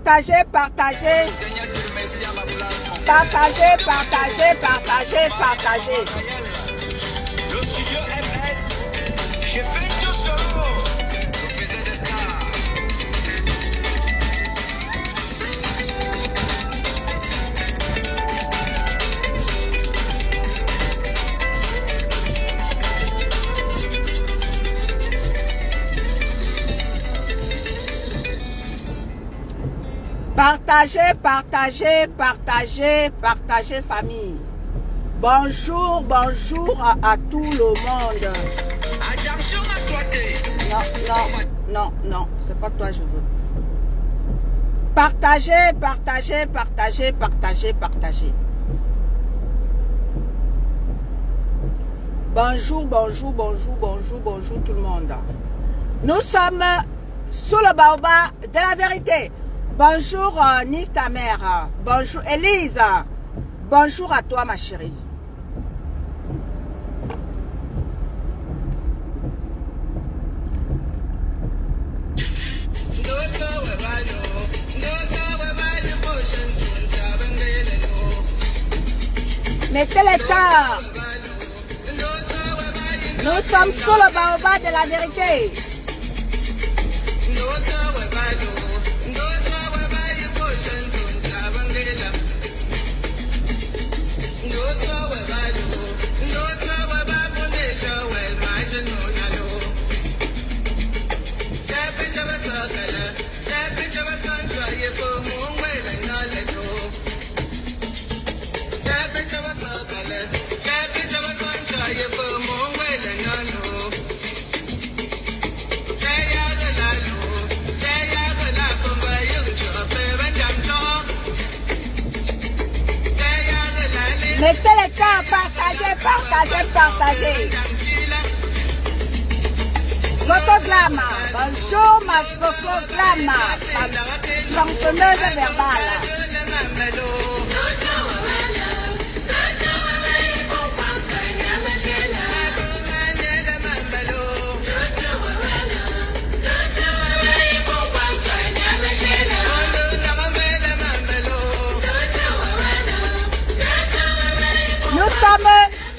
Partagez, partagez. Partagez, partagez, partagez, partagez. Le studio MS, j'ai fait tout solo. Je faisais des stars. Partagez, partagez, partagez, partagez, famille. Bonjour, bonjour à tout le monde. Attention à toi, Non, non, non, non, c'est pas toi je veux. Partagez, partagez, partagez, partagez, partagez. Bonjour, bonjour, bonjour, bonjour, bonjour tout le monde. Nous sommes sous le baobab de la vérité. Bonjour Nick ta mère. Bonjour Elise. Bonjour à toi ma chérie. Mettez les cœurs. Nous sommes sous le baobab de la vérité. Mettez les cœurs, partagez, partagez, partagez. Coco Glama, bonjour ma Coco Glama, tronçonneuse verbale. Nous sommes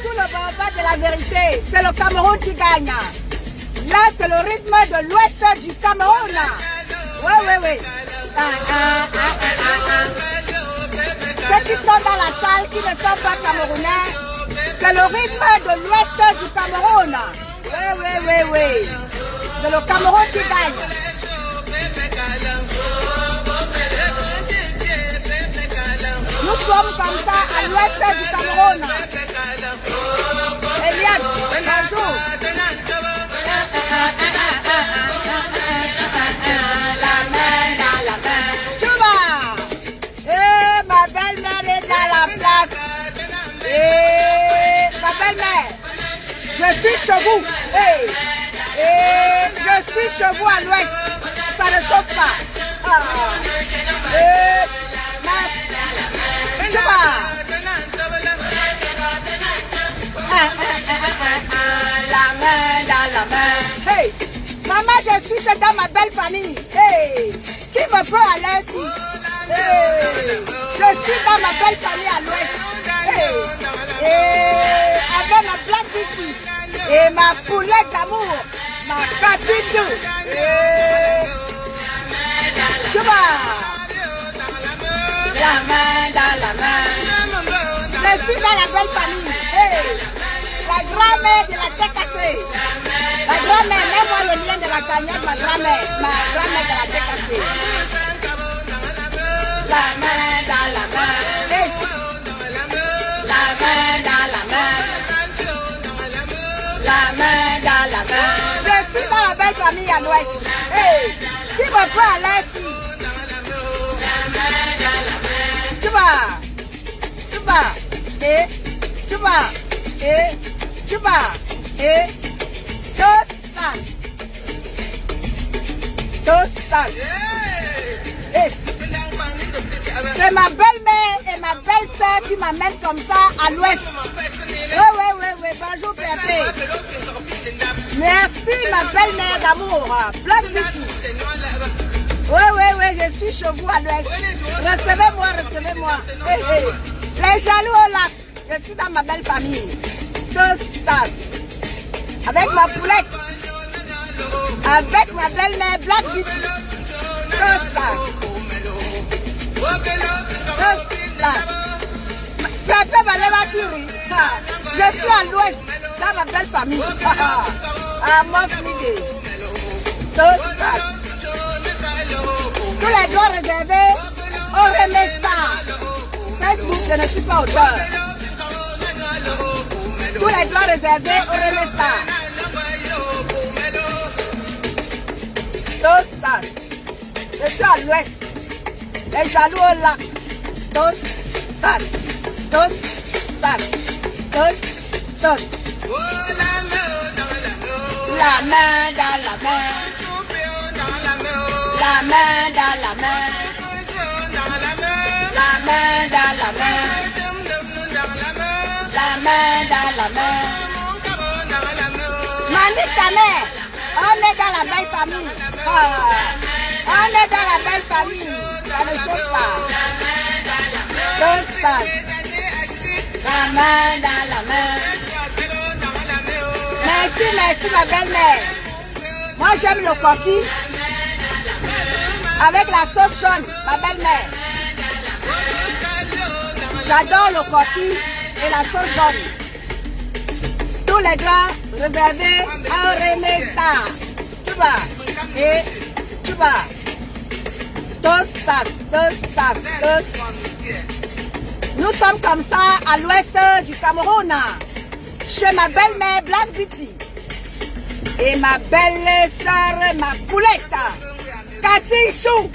sous le baobab de la vérité. C'est le Cameroun qui gagne. Là, c'est le rythme de l'ouest du Cameroun. Oui, oui, oui. Ceux qui sont dans la salle, qui ne sont pas camerounais, c'est le rythme de l'ouest du Cameroun. Oui, oui, oui, oui. C'est le Cameroun qui gagne. Nous sommes comme ça à l'ouest du Cameroun. Eliade, bonjour. La main dans la main. Tu vas. Eh, ma belle-mère est dans la place. Eh, ma belle-mère, je suis chez vous. Eh, je suis chez vous à l'ouest. Ça ne chauffe pas. Ah. Eh, tu vas. La main dans la main. Hey, maman, je suis chez dans ma belle famille. Hey, qui me peut aller ici? Hey, je suis dans ma belle famille à l'ouest. Hey, avec ma Black Beauty et ma poulette d'amour, ma catichou. Hey, tu vas. La main dans la main. Je suis dans la belle famille. Hey, la grand-mère de la tête cassée. La grand-mère, mets-moi le lien de la cagnotte, ma grand-mère. Ma grand-mère de la tête cassée. La main dans la main. Hey. La main dans la main. La main dans la main. Je suis dans la belle famille à l'ouest. Hey, qui me peut aller ici? Tu vas. Tu vas. Et tu vas. Et tu vas. Et Tostas. C'est ma belle-mère et ma belle-sœur qui m'amènent comme ça à l'ouest. Oui. Bonjour, Pépé. Merci, ma belle-mère d'amour. Black Beauty. Oui, je suis chez vous à l'ouest. Recevez-moi, recevez-moi. Hey, hey. Les jaloux au lac. Je suis dans ma belle famille. Deux stars. Avec ma poulette. Avec ma belle-mère Black Beauty. Deux stars. Deux stars. Pépé Valévaturi. Je suis à l'ouest. Dans ma belle famille. À mon fidèle. Deux stars. Tous les droits réservés au Remesta. Facebook, je ne suis pas auteur. Tous les droits réservés au Remesta. Dos stars. Je suis à l'ouest. Les jaloux au lac. Dos stars. Dos stars. Dos. La main dans la main. La main dans la main. La main dans la main. La main dans la main. Manie ta mère. On est dans la belle famille. On est dans la belle famille. Ça ne chauffe pas. Deux stars. La main dans la main. Merci ma belle-mère. Moi j'aime le coquille. Avec la sauce jaune, ma belle-mère. J'adore le coquille et la sauce jaune. Tous les gras réservés à Remesta. Tu vas. Et tu vas. Deux stars. Nous sommes comme ça à l'ouest du Cameroun. Chez ma belle-mère Black Beauty. Et ma belle-sœur, ma poulette. Cathy Chou.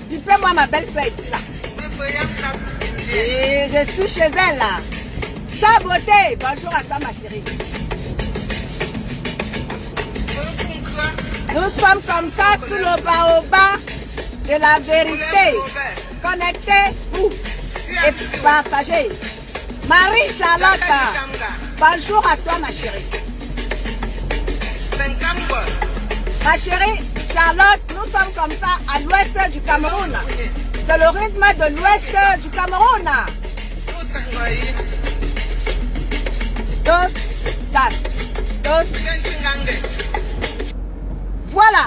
Tu fais moi ma belle-sœur ici là. Et je suis chez elle là. Chaboté. Bonjour à toi ma chérie. Nous sommes comme ça sous le baobab de la vérité. Connectez-vous et partagez. Marie-Charlotte. Bonjour à toi ma chérie. Ma chérie Charlotte, nous sommes comme ça à l'ouest du Cameroun. C'est le rythme de l'ouest du Cameroun. Dos. Voilà.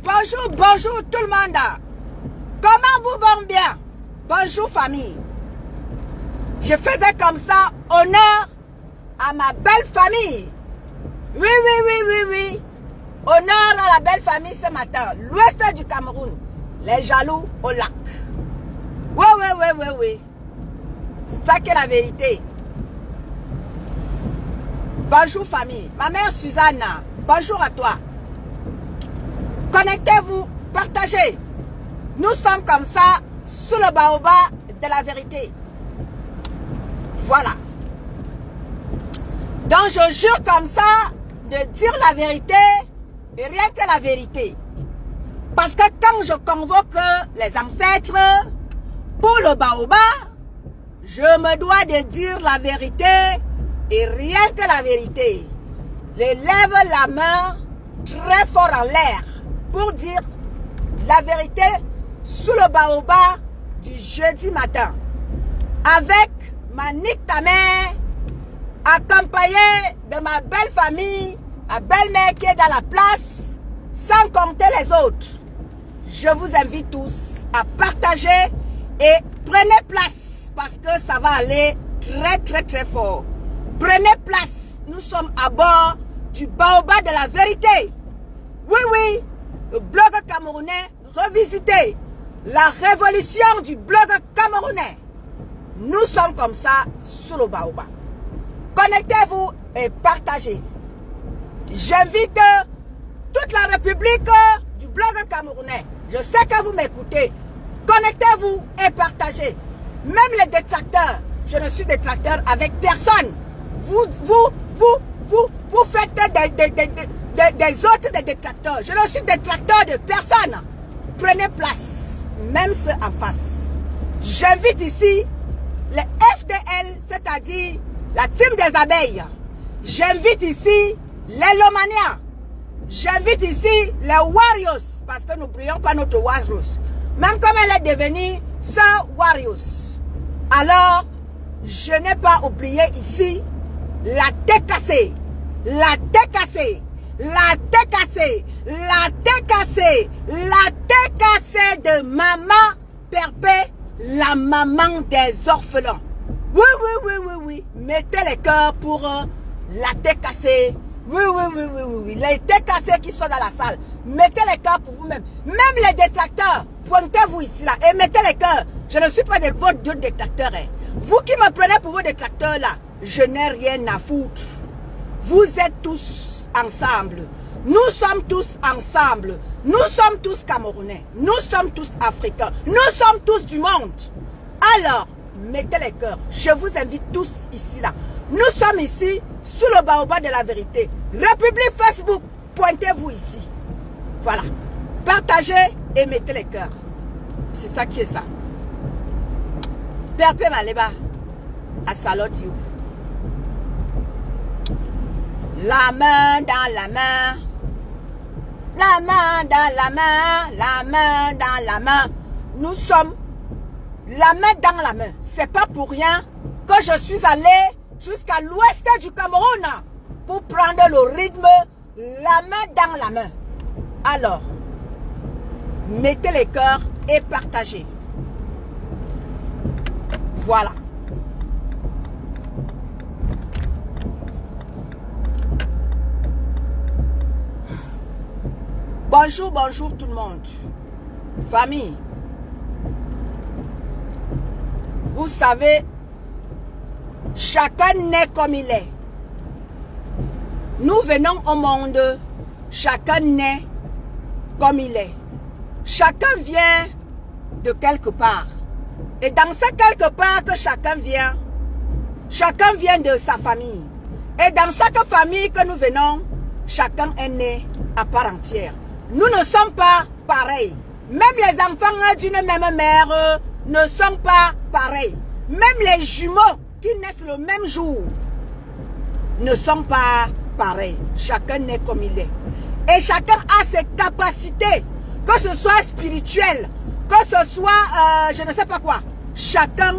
Bonjour tout le monde. Comment vous va bien? Bonjour famille. Je faisais comme ça honneur à ma belle famille. Oui. Honneur à la belle famille ce matin. L'ouest du Cameroun. Les jaloux au lac. Oui. C'est ça qui est la vérité. Bonjour famille. Ma mère Suzanne. Bonjour à toi. Connectez-vous. Partagez. Nous sommes comme ça sous le baobab de la vérité. Voilà. Donc je jure comme ça de dire la vérité et rien que la vérité. Parce que quand je convoque les ancêtres pour le baobab, je me dois de dire la vérité et rien que la vérité. Je lève la main très fort en l'air pour dire la vérité sous le baobab du jeudi matin. Avec ma nique ta mère, accompagnée de ma belle famille, ma belle-mère qui est dans la place, sans compter les autres. Je vous invite tous à partager et prenez place parce que ça va aller très fort. Prenez place, nous sommes à bord du baobab de la vérité. Oui, le blog camerounais revisité, la révolution du blog camerounais. Nous sommes comme ça sous le baobab. Connectez-vous et partagez. J'invite toute la République du blog camerounais. Je sais que vous m'écoutez. Connectez-vous et partagez. Même les détracteurs, je ne suis détracteur avec personne. Vous faites des autres des détracteurs. Je ne suis détracteur de personne. Prenez place, même ceux en face. J'invite ici les FDL, c'est-à-dire la team des abeilles. J'invite ici les Lomania. J'invite ici les Warriors, parce que n'oublions pas notre Warriors. Même comme elle est devenue sœur Warriors. Alors, je n'ai pas oublié ici la TKC, la TKC, la TKC, la TKC, la TKC de maman Perpé, la maman des orphelins. Oui, oui, oui, oui, oui. Mettez les cœurs pour la TKC. Oui, oui, oui, oui, oui, oui. Les TKC qui sont dans la salle, mettez les cœurs pour vous-même. Même les détracteurs, pointez-vous ici là et mettez les cœurs. Je ne suis pas de votre détracteur. Hein. Vous qui me prenez pour vos détracteurs là, je n'ai rien à foutre. Vous êtes tous ensemble. Nous sommes tous ensemble. Nous sommes tous Camerounais. Nous sommes tous Africains. Nous sommes tous du monde. Alors, mettez les cœurs. Je vous invite tous ici là. Nous sommes ici sous le baobab de la vérité. République Facebook, pointez-vous ici. Voilà. Partagez et mettez les cœurs. C'est ça qui est ça. Perpé Maleba, I salute you. La main dans la main. La main dans la main. La main dans la main. Nous sommes la main dans la main. C'est pas pour rien que je suis allé jusqu'à l'ouest du Cameroun pour prendre le rythme, la main dans la main. Alors, mettez les cœurs et partagez. Voilà. Bonjour, bonjour tout le monde. Famille. Vous savez, chacun naît comme il est. Nous venons au monde, chacun naît comme il est. Chacun vient de quelque part. Et dans ce quelque part que chacun vient de sa famille. Et dans chaque famille que nous venons, chacun est né à part entière. Nous ne sommes pas pareils. Même les enfants d'une même mère ne sont pas pareils. Même les jumeaux qui naissent le même jour ne sont pas pareils. Chacun naît comme il est. Et chacun a ses capacités, que ce soit spirituel, que ce soit, je ne sais pas quoi. Chacun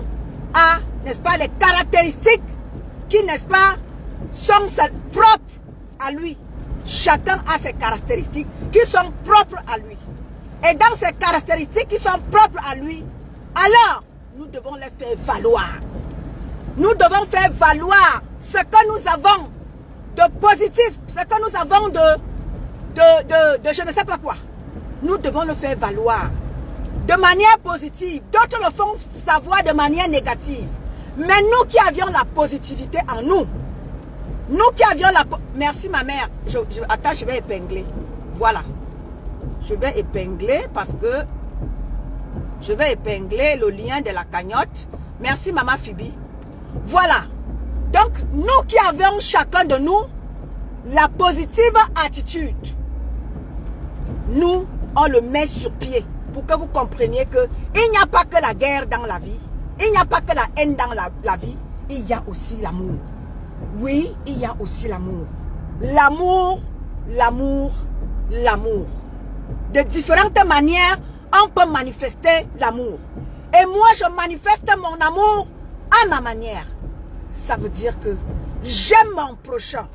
a, n'est-ce pas, les caractéristiques qui, n'est-ce pas, sont propres à lui. Chacun a ses caractéristiques qui sont propres à lui. Et dans ces caractéristiques qui sont propres à lui, alors, nous devons les faire valoir. Nous devons faire valoir ce que nous avons de positif, ce que nous avons de je ne sais pas quoi. Nous devons le faire valoir de manière positive. D'autres le font savoir de manière négative. Mais nous qui avions la positivité en nous, nous qui avions la... Merci ma mère. Attends, je vais épingler. Voilà. Je vais épingler parce que je vais épingler le lien de la cagnotte. Merci maman Phoebe. Voilà. Donc, nous qui avons chacun de nous la positive attitude, nous, on le met sur pied pour que vous compreniez qu'il n'y a pas que la guerre dans la vie. Il n'y a pas que la haine dans la vie. Il y a aussi l'amour. Oui, il y a aussi l'amour. L'amour, l'amour, l'amour. De différentes manières, on peut manifester l'amour. Et moi, je manifeste mon amour à ma manière. Ça veut dire que j'aime mon prochain.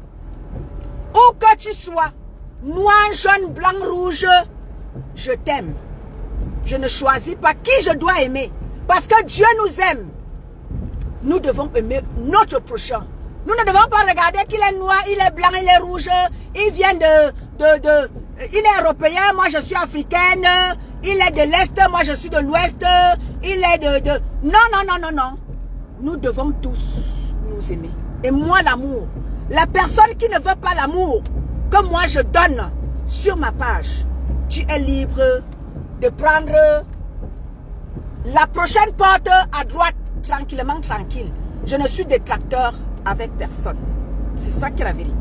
Où que tu sois, noir, jaune, blanc, rouge, je t'aime. Je ne choisis pas qui je dois aimer. Parce que Dieu nous aime. Nous devons aimer notre prochain. Nous ne devons pas regarder qu'il est noir, il est blanc, il est rouge, il vient il est européen, moi je suis africaine, il est de l'Est, moi je suis de l'Ouest, il est Non, non, non, non, non. Nous devons tous nous aimer. Et moi, l'amour. La personne qui ne veut pas l'amour que moi je donne sur ma page, tu es libre de prendre la prochaine porte à droite, tranquillement, tranquille. Je ne suis détracteur avec personne. C'est ça qui est la vérité.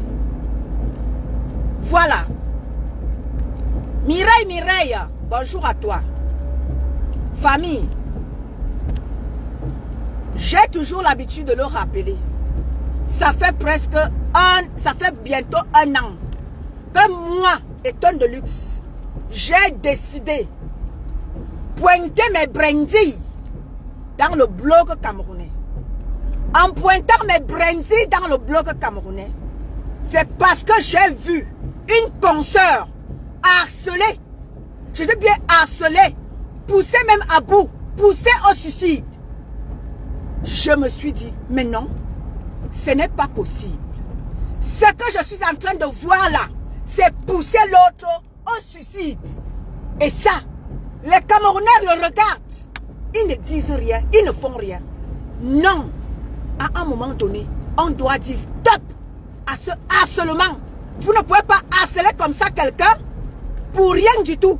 Voilà. Mireille, Mireille, bonjour à toi. Famille, j'ai toujours l'habitude de le rappeler. Ça fait bientôt un an que moi, étonne de luxe, j'ai décidé pointer mes brindilles dans le bloc camerounais. En pointant mes brindilles dans le bloc camerounais, c'est parce que j'ai vu une consoeur harcelée, je dis bien harcelée, poussée même à bout, poussée au suicide. Je me suis dit, mais non, ce n'est pas possible. Ce que je suis en train de voir là, c'est pousser l'autre au suicide. Et ça, les Camerounais le regardent. Ils ne disent rien, ils ne font rien. Non, à un moment donné, on doit dire stop à ce harcèlement. Vous ne pouvez pas harceler comme ça quelqu'un pour rien du tout.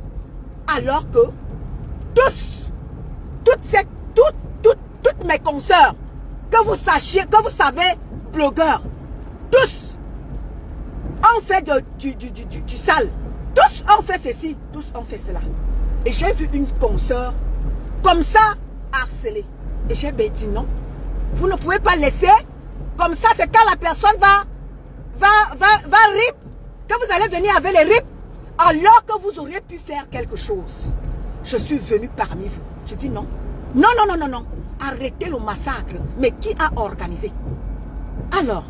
Alors que toutes mes consoeurs, que vous sachiez, que vous savez, blogueurs, tous ont fait du sale. Tous ont fait ceci, tous ont fait cela. Et j'ai vu une consoeur comme ça harcelée. Et j'ai dit non, vous ne pouvez pas laisser comme ça. C'est quand la personne va rip, que vous allez venir avec les rips, alors que vous auriez pu faire quelque chose. Je suis venu parmi vous. Je dis non. Non, non, non, non, non. Arrêtez le massacre. Mais qui a organisé? Alors,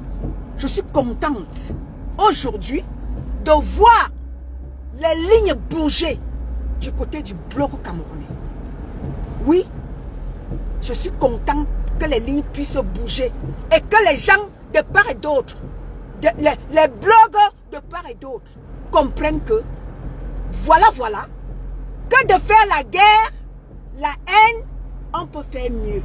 je suis contente aujourd'hui de voir les lignes bouger du côté du bloc camerounais. Oui, je suis contente que les lignes puissent bouger et que les gens de part et d'autre, les blogueurs de part et d'autre, comprennent que voilà, que de faire la guerre, la haine, on peut faire mieux.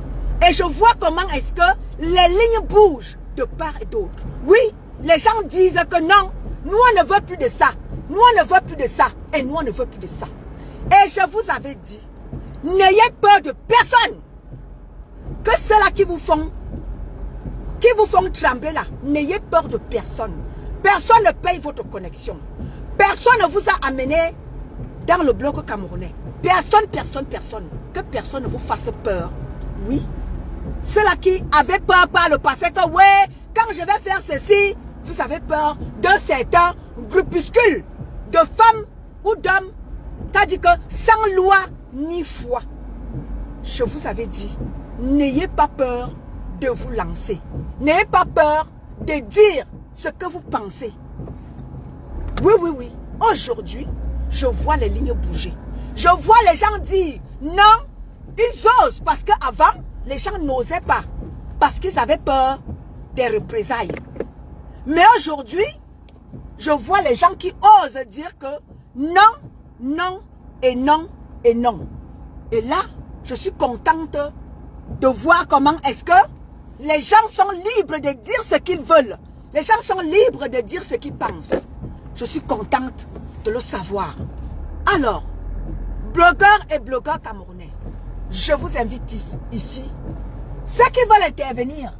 Et je vois comment est-ce que les lignes bougent de part et d'autre. Oui, les gens disent que non, nous on ne veut plus de ça. Nous on ne veut plus de ça. Et nous on ne veut plus de ça. Et je vous avais dit, n'ayez peur de personne. Que ceux-là qui vous font trembler là, n'ayez peur de personne. Personne ne paye votre connexion. Personne ne vous a amené dans le bloc camerounais. Personne. Que personne ne vous fasse peur. Oui. Ceux-là qui avaient peur par le passé, que ouais, quand je vais faire ceci, vous avez peur de certains groupuscules de femmes ou d'hommes. C'est-à-dire que sans loi ni foi. Je vous avais dit, n'ayez pas peur de vous lancer. N'ayez pas peur de dire ce que vous pensez. Oui. Aujourd'hui, je vois les lignes bouger. Je vois les gens dire non, ils osent parce qu'avant, les gens n'osaient pas parce qu'ils avaient peur des représailles. Mais aujourd'hui, je vois les gens qui osent dire que non, non et non et non. Et là, je suis contente de voir comment est-ce que les gens sont libres de dire ce qu'ils veulent. Les gens sont libres de dire ce qu'ils pensent. Je suis contente de le savoir. Alors, blogueurs et blogueurs camerounais, je vous invite ici. Ceux qui veulent intervenir,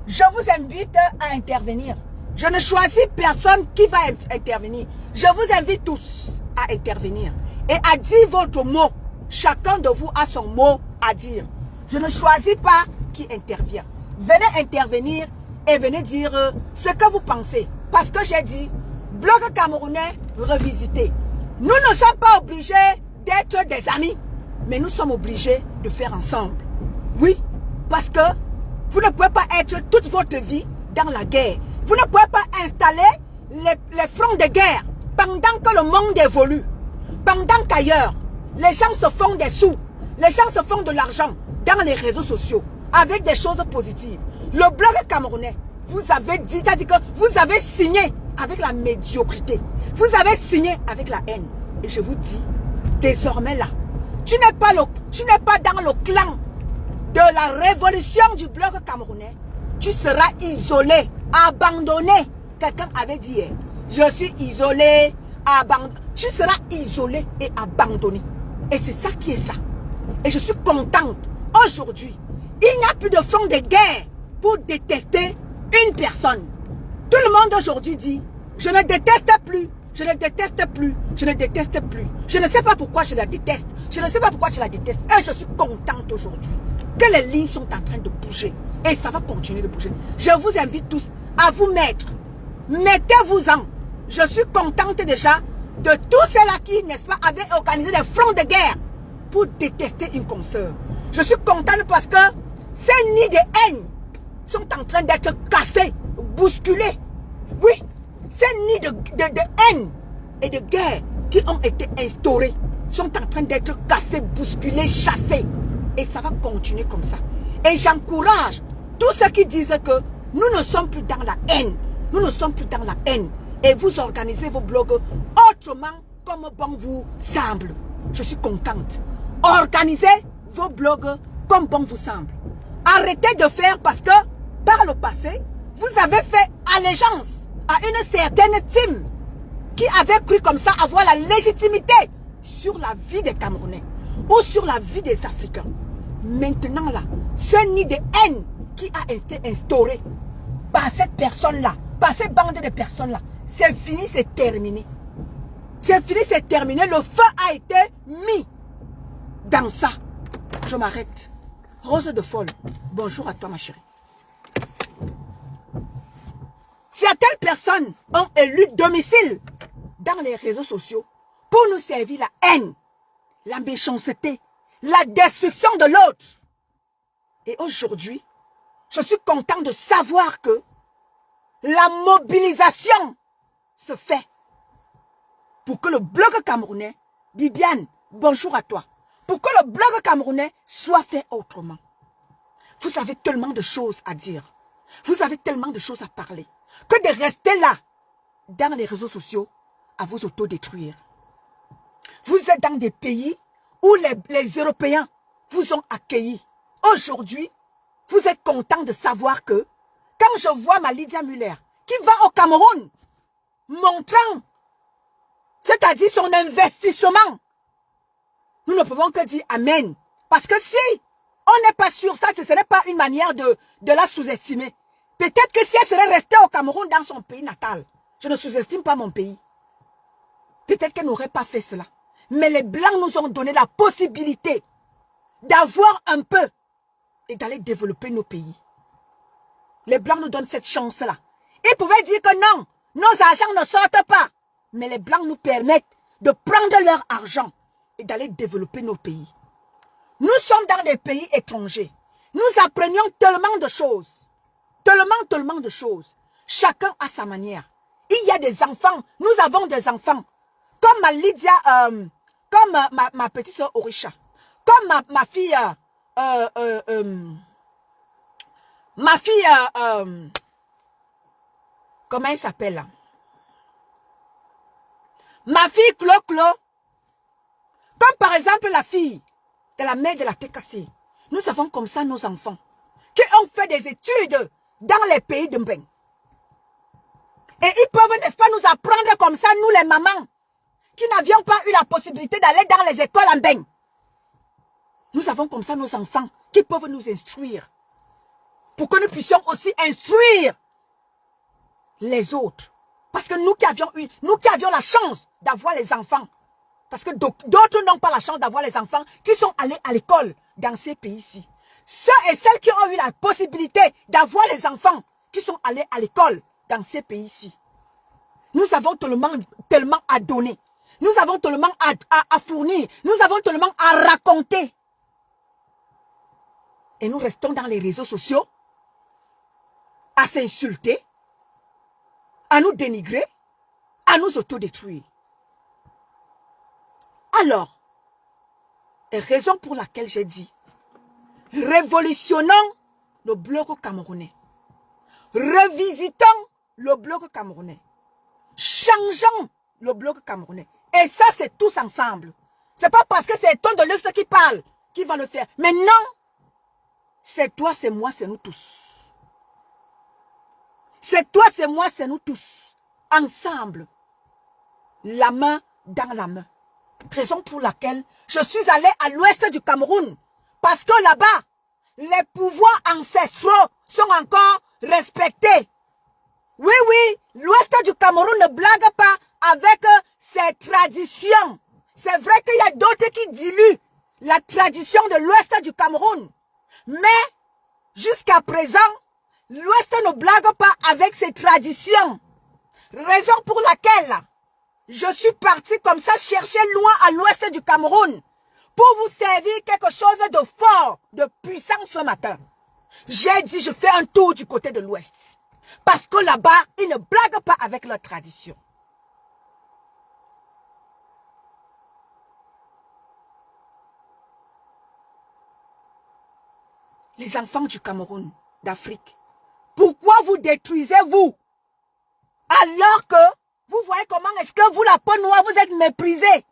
je vous invite à intervenir. Je ne choisis personne qui va intervenir. Je vous invite tous à intervenir et à dire votre mot. Chacun de vous a son mot à dire. Je ne choisis pas qui intervient. Venez intervenir et venez dire ce que vous pensez. Parce que j'ai dit, bloc camerounais revisité. Nous ne sommes pas obligés d'être des amis, mais nous sommes obligés de faire ensemble. Oui, parce que vous ne pouvez pas être toute votre vie dans la guerre. Vous ne pouvez pas installer les fronts de guerre pendant que le monde évolue. Pendant qu'ailleurs, les gens se font des sous, les gens se font de l'argent dans les réseaux sociaux avec des choses positives. Le bloc camerounais, vous avez dit, c'est-à-dire que vous avez signé avec la médiocrité. Vous avez signé avec la haine. Et je vous dis, désormais là, tu n'es pas dans le clan de la révolution du bloc camerounais. Tu seras isolé, abandonné. Quelqu'un avait dit, je suis isolé, abandonné. Tu seras isolé et abandonné. Et c'est ça qui est ça. Et je suis contente. Aujourd'hui, il n'y a plus de front de guerre pour détester une personne. Tout le monde aujourd'hui dit, je ne déteste plus, je ne déteste plus, je ne déteste plus. Je ne sais pas pourquoi je la déteste. Je ne sais pas pourquoi je la déteste. Et je suis contente aujourd'hui que les lignes sont en train de bouger. Et ça va continuer de bouger. Je vous invite tous à vous mettre. Mettez-vous-en. je suis contente déjà de tous ceux-là qui, n'est-ce pas, avaient organisé des fronts de guerre pour détester une consoeur. Je suis contente parce que ces nids de haine sont en train d'être cassés, bousculés. Oui, ces nids de haine et de guerre qui ont été instaurés sont en train d'être cassés, bousculés, chassés. Et ça va continuer comme ça. Et j'encourage tous ceux qui disent que nous ne sommes plus dans la haine. Nous ne sommes plus dans la haine. Et vous organisez vos blogs autrement comme bon vous semble. Je suis contente. Organisez vos blogs comme bon vous semble. Arrêtez de faire parce que par le passé, vous avez fait allégeance à une certaine team qui avait cru comme ça avoir la légitimité sur la vie des Camerounais ou sur la vie des Africains. Maintenant là, ce nid de haine qui a été instauré par cette personne-là, par cette bande de personnes-là, c'est fini, c'est terminé. C'est fini, c'est terminé. Le feu a été mis dans ça. Je m'arrête. Rose de Folle, bonjour à toi ma chérie. Certaines personnes ont élu domicile dans les réseaux sociaux pour nous servir la haine, la méchanceté, la destruction de l'autre. Et aujourd'hui, je suis content de savoir que la mobilisation se fait pour que le blog camerounais, Bibiane, bonjour à toi, pour que le blog camerounais soit fait autrement. Vous avez tellement de choses à dire, vous avez tellement de choses à parler, que de rester là, dans les réseaux sociaux, à vous autodétruire. Vous êtes dans des pays où les Européens vous ont accueillis. Aujourd'hui, vous êtes content de savoir que, quand je vois ma Lydia Muller, qui va au Cameroun, montrant, c'est-à-dire son investissement, nous ne pouvons que dire Amen. Parce que si on n'est pas sûr, ça, ce n'est pas une manière de la sous-estimer. Peut-être que si elle serait restée au Cameroun dans son pays natal, je ne sous-estime pas mon pays. Peut-être qu'elle n'aurait pas fait cela. Mais les Blancs nous ont donné la possibilité d'avoir un peu et d'aller développer nos pays. Les Blancs nous donnent cette chance-là. Ils pouvaient dire que non, nos argents ne sortent pas. Mais les Blancs nous permettent de prendre leur argent et d'aller développer nos pays. Nous sommes dans des pays étrangers. Nous apprenions tellement de choses. Tellement de choses. Chacun à sa manière. Il y a des enfants. Nous avons des enfants. Comme ma Lydia, comme ma petite soeur Orisha. Comme ma fille, comment elle s'appelle là? Ma fille Clo-Clo. Comme par exemple la fille de la mère de la TKC. Nous avons comme ça nos enfants qui ont fait des études dans les pays de Mbeng. Et ils peuvent, n'est-ce pas, nous apprendre comme ça, nous les mamans, qui n'avions pas eu la possibilité d'aller dans les écoles en Mbeng. Nous avons comme ça nos enfants qui peuvent nous instruire. Pour que nous puissions aussi instruire les autres. Parce que nous qui avions la chance d'avoir les enfants. Parce que d'autres n'ont pas la chance d'avoir les enfants qui sont allés à l'école dans ces pays-ci. Ceux et celles qui ont eu la possibilité d'avoir les enfants qui sont allés à l'école dans ces pays-ci. Nous avons tellement à donner. Nous avons tellement à fournir. Nous avons tellement à raconter. Et nous restons dans les réseaux sociaux à s'insulter, à nous dénigrer, à nous autodétruire. Alors, raison pour laquelle j'ai dit, révolutionnons le bloc camerounais. Revisitons le bloc camerounais. Changeons le bloc camerounais. Et ça, c'est tous ensemble. C'est pas parce que c'est Ton de Luxe qui parle qui va le faire. Mais non, c'est toi, c'est moi, c'est nous tous. C'est toi, c'est moi, c'est nous tous. Ensemble. La main dans la main. Raison pour laquelle je suis allée à l'ouest du Cameroun. Parce que là-bas, les pouvoirs ancestraux sont encore respectés. Oui, oui, l'ouest du Cameroun ne blague pas avec ses traditions. C'est vrai qu'il y a d'autres qui diluent la tradition de l'ouest du Cameroun. Mais, jusqu'à présent, l'ouest ne blague pas avec ses traditions. Raison pour laquelle je suis parti comme ça chercher loin à l'ouest du Cameroun pour vous servir quelque chose de fort, de puissant ce matin. J'ai dit je fais un tour du côté de l'ouest. Parce que là-bas, ils ne blaguent pas avec leur tradition. Les enfants du Cameroun, d'Afrique, pourquoi vous détruisez-vous? Alors que vous voyez comment est-ce que vous, la peau noire, vous êtes méprisés.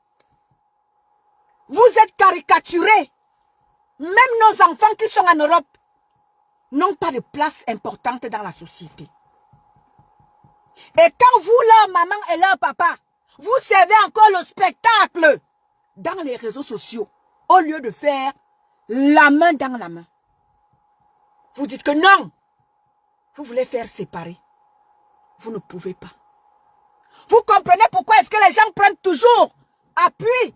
Vous êtes caricaturés. Même nos enfants qui sont en Europe n'ont pas de place importante dans la société. Et quand vous, leur maman et leur papa, vous servez encore le spectacle dans les réseaux sociaux, au lieu de faire la main dans la main. Vous dites que non, vous voulez faire séparer. Vous ne pouvez pas. Vous comprenez pourquoi est-ce que les gens prennent toujours appui?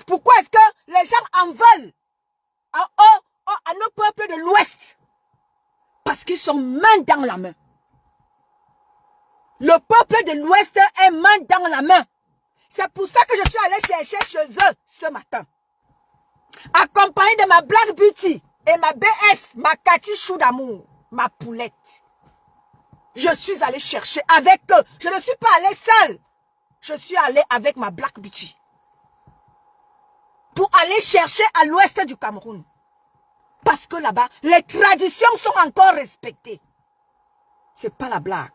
Pourquoi est-ce que les gens en veulent à nos peuples de l'Ouest? Parce qu'ils sont main dans la main. Le peuple de l'Ouest est main dans la main. C'est pour ça que je suis allé chercher chez eux ce matin. Accompagné de ma Black Beauty et ma BS, ma Cathy Chou d'amour, ma poulette. Je suis allé chercher avec eux. Je ne suis pas allé seule. Je suis allé avec ma Black Beauty. Pour aller chercher à l'ouest du Cameroun. Parce que là-bas, les traditions sont encore respectées. C'est pas la blague.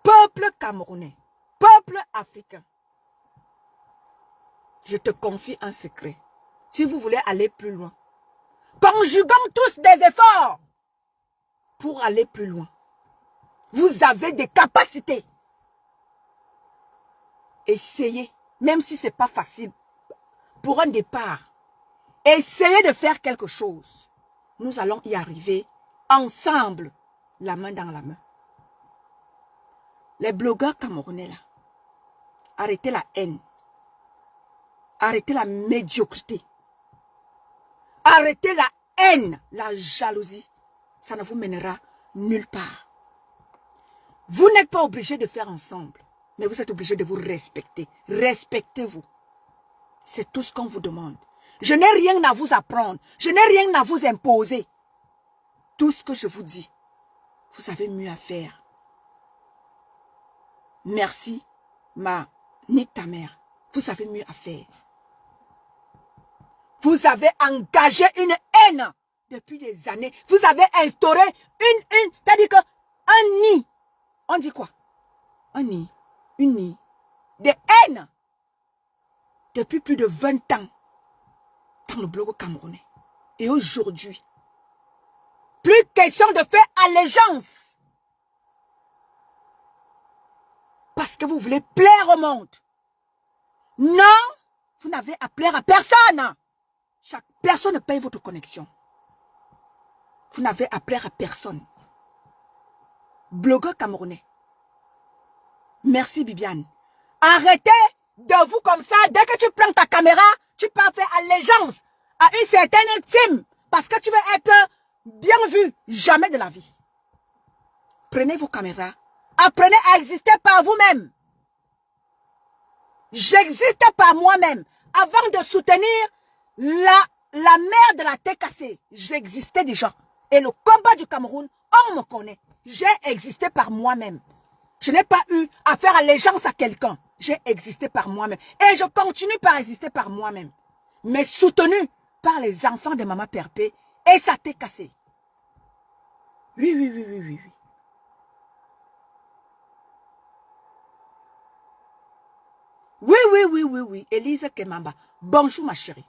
Peuple camerounais, peuple africain. Je te confie un secret. Si vous voulez aller plus loin, conjuguons tous des efforts pour aller plus loin. Vous avez des capacités. Essayez, même si ce n'est pas facile, pour un départ, essayez de faire quelque chose. Nous allons y arriver ensemble, la main dans la main. Les blogueurs camerounais là, arrêtez la haine. Arrêtez la médiocrité. Arrêtez la haine, la jalousie. Ça ne vous mènera nulle part. Vous n'êtes pas obligé de faire ensemble, mais vous êtes obligé de vous respecter. Respectez-vous. C'est tout ce qu'on vous demande. Je n'ai rien à vous apprendre. Je n'ai rien à vous imposer. Tout ce que je vous dis, vous avez mieux à faire. Merci, nique ta mère. Vous avez mieux à faire. Vous avez engagé une haine depuis des années. Vous avez instauré c'est-à-dire que un nid. On dit quoi? Un nid. Une nid. De haine. Depuis plus de 20 ans. Dans le blog camerounais. Et aujourd'hui. Plus question de faire allégeance. Parce que vous voulez plaire au monde. Non. Vous n'avez à plaire à personne. Chaque personne paye votre connexion. Vous n'avez à plaire à personne. Blogueur camerounais. Merci Bibiane. Arrêtez de vous comme ça. Dès que tu prends ta caméra, tu peux faire allégeance à une certaine team. Parce que tu veux être bien vu. Jamais de la vie. Prenez vos caméras. Apprenez à exister par vous-même. J'existe par moi-même. Avant de soutenir la mère de la tête cassée, j'existais déjà. Et le combat du Cameroun, on me connaît. J'ai existé par moi-même. Je n'ai pas eu à faire allégeance à quelqu'un. J'ai existé par moi-même. Et je continue par exister par moi-même. Mais soutenu par les enfants de Maman Perpé et sa tête cassée. Oui, oui, oui, oui, oui, oui. Oui, oui, oui, oui, oui. Élise Kemamba. Bonjour, ma chérie.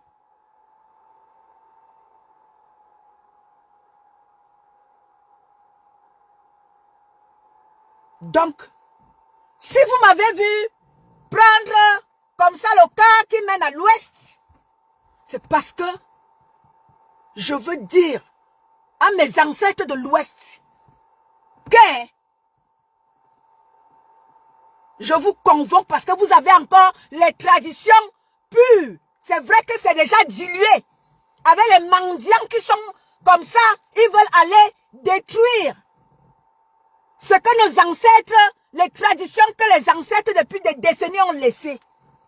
Donc, si vous m'avez vu prendre comme ça le cas qui mène à l'ouest, c'est parce que je veux dire à mes ancêtres de l'ouest que je vous convoque parce que vous avez encore les traditions pures. C'est vrai que c'est déjà dilué avec les mendiants qui sont Comme ça, ils veulent aller détruire ce que nos ancêtres, les traditions que les ancêtres depuis des décennies ont laissées.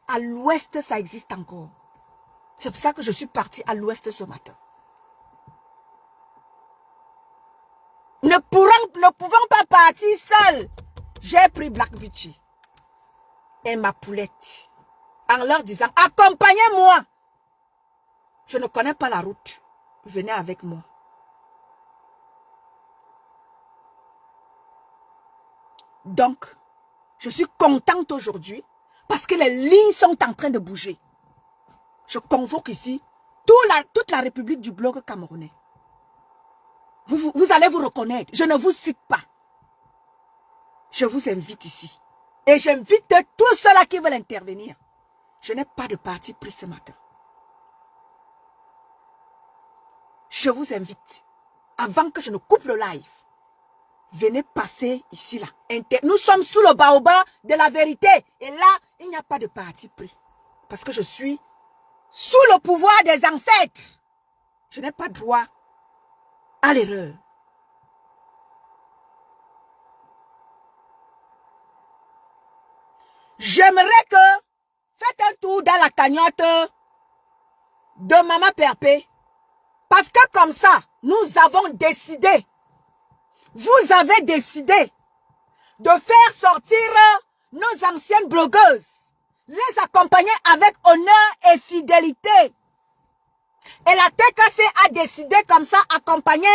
À l'ouest, ça existe encore. C'est pour ça que je suis partie à l'ouest ce matin. Ne pouvant pas partir seule, j'ai pris Black Beauty et ma poulette en leur disant, accompagnez-moi. Je ne connais pas la route. Venez avec moi. Donc, je suis contente aujourd'hui parce que les lignes sont en train de bouger. Je convoque ici toute la République du bloc camerounais. Vous allez vous reconnaître. Je ne vous cite pas. Je vous invite ici. Et j'invite tous ceux-là qui veulent intervenir. Je n'ai pas de parti pris ce matin. Je vous invite, avant que je ne coupe le live, venez passer ici là. Nous sommes sous le baobab de la vérité. Et là, il n'y a pas de parti pris. Parce que je suis sous le pouvoir des ancêtres. Je n'ai pas droit à l'erreur. J'aimerais que faites un tour dans la cagnotte de Maman Perpé. Parce que comme ça, nous avons décidé, vous avez décidé de faire sortir nos anciennes blogueuses, les accompagner avec honneur et fidélité. Et la TKC a décidé comme ça accompagner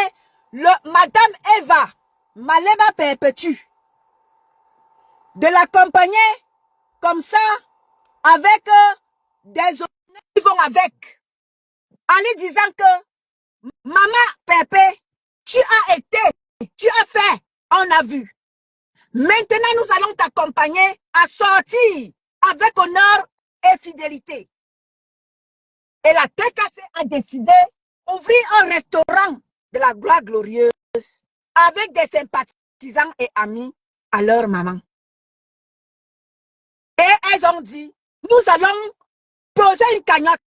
Madame Eva Malema Perpétue. De l'accompagner comme ça avec des honneurs qui vont avec. En lui disant que Maman Pépé, tu as fait, on a vu. Maintenant, nous allons t'accompagner à sortir avec honneur et fidélité. Et la TKC a décidé d'ouvrir un restaurant de la gloire glorieuse avec des sympathisants et amis à leur maman. Et elles ont dit, nous allons poser une cagnotte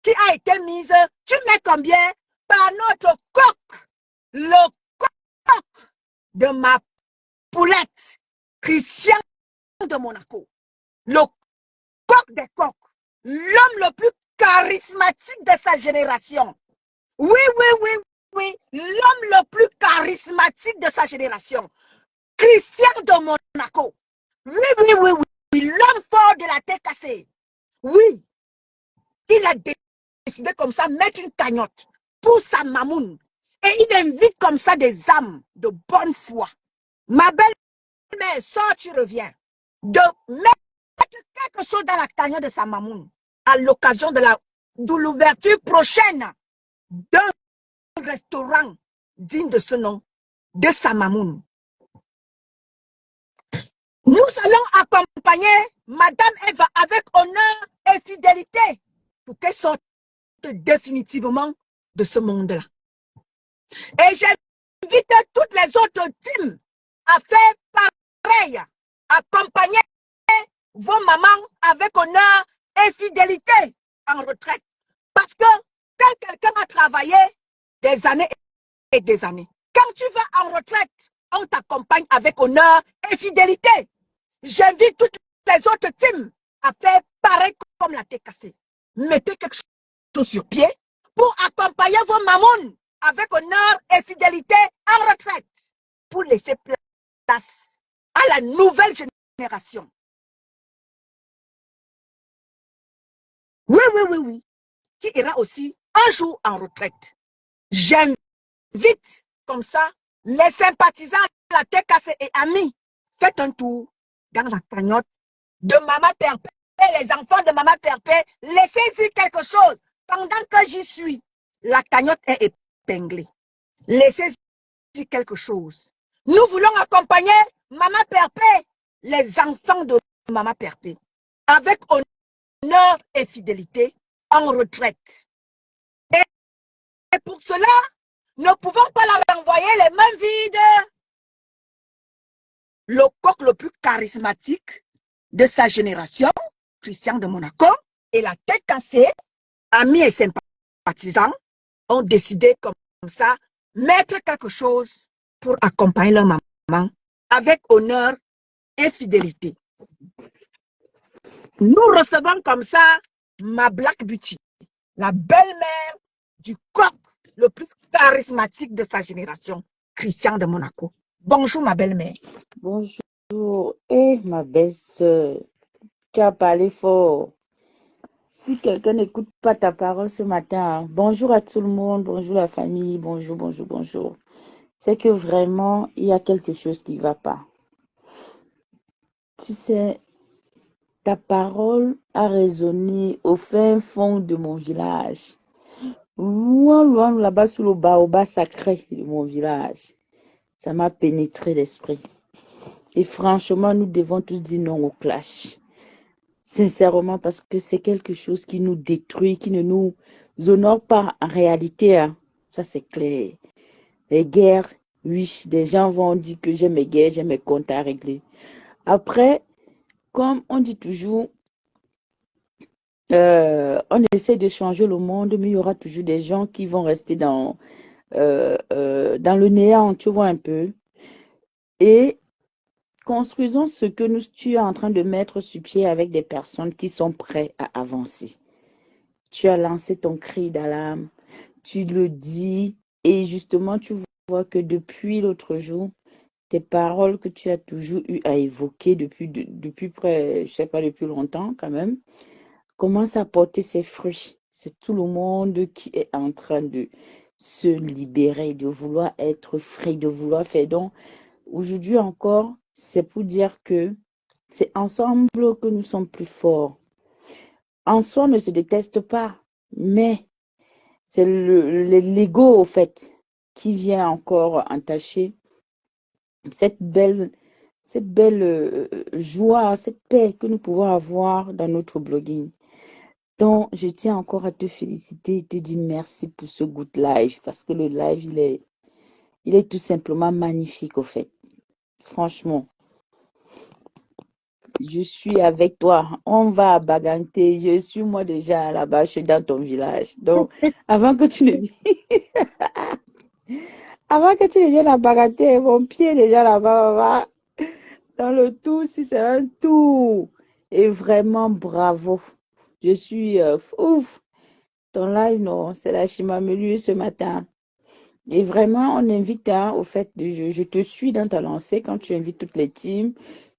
qui a été mise, tu mets combien? Par notre coq, le coq de ma poulette, Christian de Monaco. Le coq des coqs, l'homme le plus charismatique de sa génération. Oui, l'homme le plus charismatique de sa génération. Christian de Monaco. Oui, l'homme fort de la TKC. Oui, il a décidé comme ça mettre une cagnotte pour sa mamoune. Et il invite comme ça des âmes de bonne foi. Ma belle-mère, sort, tu reviens. De mettre quelque chose dans la cagnotte de sa mamoune à l'occasion de l'ouverture prochaine d'un restaurant digne de ce nom, de sa mamoune. Nous allons accompagner Madame Eva avec honneur et fidélité pour qu'elle sorte définitivement de ce monde-là. Et j'invite toutes les autres teams à faire pareil, accompagner vos mamans avec honneur et fidélité en retraite. Parce que quand quelqu'un a travaillé des années et des années, quand tu vas en retraite, on t'accompagne avec honneur et fidélité. J'invite toutes les autres teams à faire pareil comme la TKC. Mettez quelque chose sur pied pour accompagner vos mamans avec honneur et fidélité en retraite pour laisser place à la nouvelle génération. Oui, qui ira aussi un jour en retraite. J'invite comme ça les sympathisants de la TKC et amis, faites un tour dans la cagnotte de Maman Perpé, les enfants de Maman Perpé, laissez-y quelque chose. Pendant que j'y suis, la cagnotte est épinglée. Laissez-y quelque chose. Nous voulons accompagner Maman Perpé, les enfants de Maman Perpé, avec honneur et fidélité en retraite. Et pour cela, ne pouvons pas la renvoyer les mains vides. Le coq le plus charismatique de sa génération, Christian de Monaco, et la TKC, amis et sympathisants, ont décidé comme ça, mettre quelque chose pour accompagner leur maman avec honneur et fidélité. Nous recevons comme ça ma Black Beauty, la belle-mère du coq le plus charismatique de sa génération, Christian de Monaco. Bonjour ma belle-mère. Bonjour. Eh, ma belle-sœur, tu as parlé fort. Si quelqu'un n'écoute pas ta parole ce matin, bonjour à tout le monde, bonjour la famille, bonjour, bonjour, bonjour. C'est que vraiment, il y a quelque chose qui ne va pas. Tu sais, ta parole a résonné au fin fond de mon village. Loin, loin, là-bas sous le baobab sacré de mon village. Ça m'a pénétré l'esprit. Et franchement, nous devons tous dire non au clash. Sincèrement, parce que c'est quelque chose qui nous détruit, qui ne nous honore pas en réalité. Hein. Ça, c'est clair. Les guerres, oui, des gens vont dire que j'ai mes guerres, j'ai mes comptes à régler. Après, comme on dit toujours, on essaie de changer le monde, mais il y aura toujours des gens qui vont rester dans le néant, tu vois un peu. Et construisons ce que tu es en train de mettre sur pied avec des personnes qui sont prêtes à avancer. Tu as lancé ton cri d'alarme, tu le dis, et justement, tu vois que depuis l'autre jour, tes paroles que tu as toujours eu à évoquer depuis près, je sais pas, depuis longtemps quand même, commencent à porter ses fruits. C'est tout le monde qui est en train de se libérer, de vouloir être frais, de vouloir faire. Donc, aujourd'hui encore, c'est pour dire que c'est ensemble que nous sommes plus forts. En soi, on ne se déteste pas, mais c'est l'ego, au fait, qui vient encore entacher cette belle joie, cette paix que nous pouvons avoir dans notre blogging. Donc, je tiens encore à te féliciter et te dire merci pour ce good live, parce que le live, il est tout simplement magnifique, au fait. Franchement. Je suis avec toi. On va à Baganté. Je suis moi déjà là-bas. Je suis dans ton village. Donc, avant que tu ne viennes à Baganté, mon pied est déjà là-bas. Dans le tour, si c'est un tour. Et vraiment, bravo. Je suis ouf. Ton live, non, c'est la Chimamelu ce matin. Et vraiment, on invite, hein, au fait, je te suis dans ta lancée quand tu invites toutes les teams,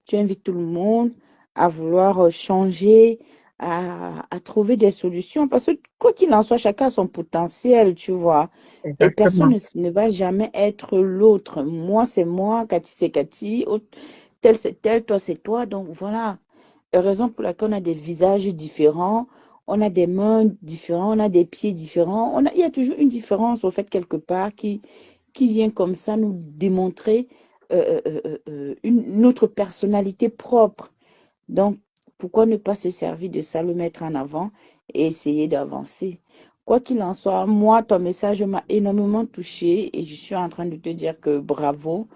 tu invites tout le monde à vouloir changer, à trouver des solutions. Parce que quoi qu'il en soit, chacun a son potentiel, tu vois. Et personne ne va jamais être l'autre. Moi, c'est moi, Cathy, c'est Cathy, tel, c'est tel, toi, c'est toi. Donc, voilà. Raison pour laquelle on a des visages différents, on a des mains différentes, on a des pieds différents. Il y a toujours une différence, au fait, quelque part, qui vient comme ça nous démontrer notre personnalité propre. Donc, pourquoi ne pas se servir de ça, le mettre en avant et essayer d'avancer? Quoi qu'il en soit, moi, ton message m'a énormément touchée et je suis en train de te dire que bravo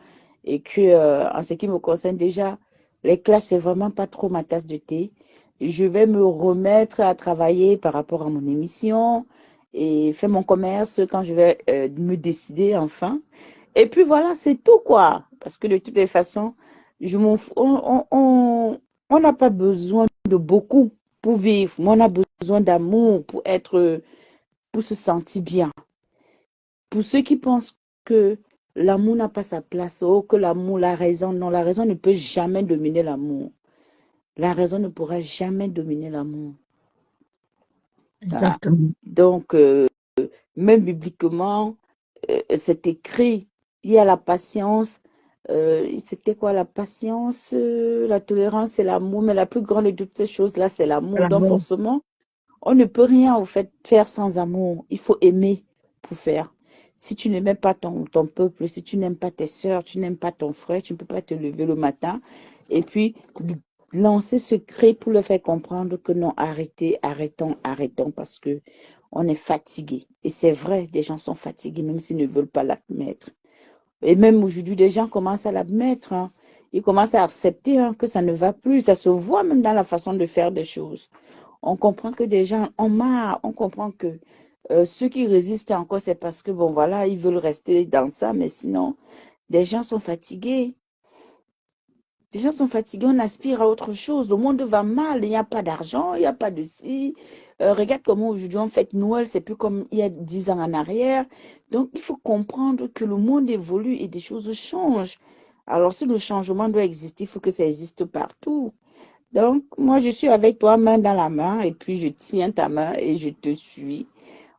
et que, en ce qui me concerne déjà, les classes, c'est vraiment pas trop ma tasse de thé. Je vais me remettre à travailler par rapport à mon émission et faire mon commerce quand je vais me décider enfin. Et puis voilà, c'est tout quoi. Parce que de toutes les façons, je m'en fous. On n'a pas besoin de beaucoup pour vivre. Mais on a besoin d'amour pour se sentir bien. Pour ceux qui pensent que l'amour n'a pas sa place, ou que l'amour, la raison, non, la raison ne peut jamais dominer l'amour. La raison ne pourra jamais dominer l'amour. Voilà. Exactement. Donc, même bibliquement, c'est écrit, il y a la patience. C'était quoi la patience, la tolérance et l'amour, mais la plus grande de toutes ces choses-là, c'est l'amour. Donc, L'amour. forcément, on ne peut rien, au fait, faire sans amour. Il faut aimer pour faire. Si tu n'aimes pas ton peuple, si tu n'aimes pas tes soeurs, tu n'aimes pas ton frère, tu ne peux pas te lever le matin et puis lancer ce cri pour le faire comprendre que non, arrêtez, arrêtons, parce que on est fatigué. Et c'est vrai, des gens sont fatigués, même s'ils ne veulent pas l'admettre. Et même aujourd'hui, des gens commencent à l'admettre. Hein. Ils commencent à accepter que ça ne va plus. Ça se voit même dans la façon de faire des choses. On comprend que des gens ont marre. On comprend que Ceux qui résistent encore, c'est parce que, bon, voilà, ils veulent rester dans ça, mais sinon, des gens sont fatigués. Les gens sont fatigués, on aspire à autre chose. Le monde va mal, il n'y a pas d'argent, il n'y a pas de ci. Regarde comment aujourd'hui on fête Noël, c'est plus comme il y a 10 ans en arrière. Donc, il faut comprendre que le monde évolue et des choses changent. Alors, si le changement doit exister, il faut que ça existe partout. Donc, moi, je suis avec toi, main dans la main, et puis je tiens ta main et je te suis.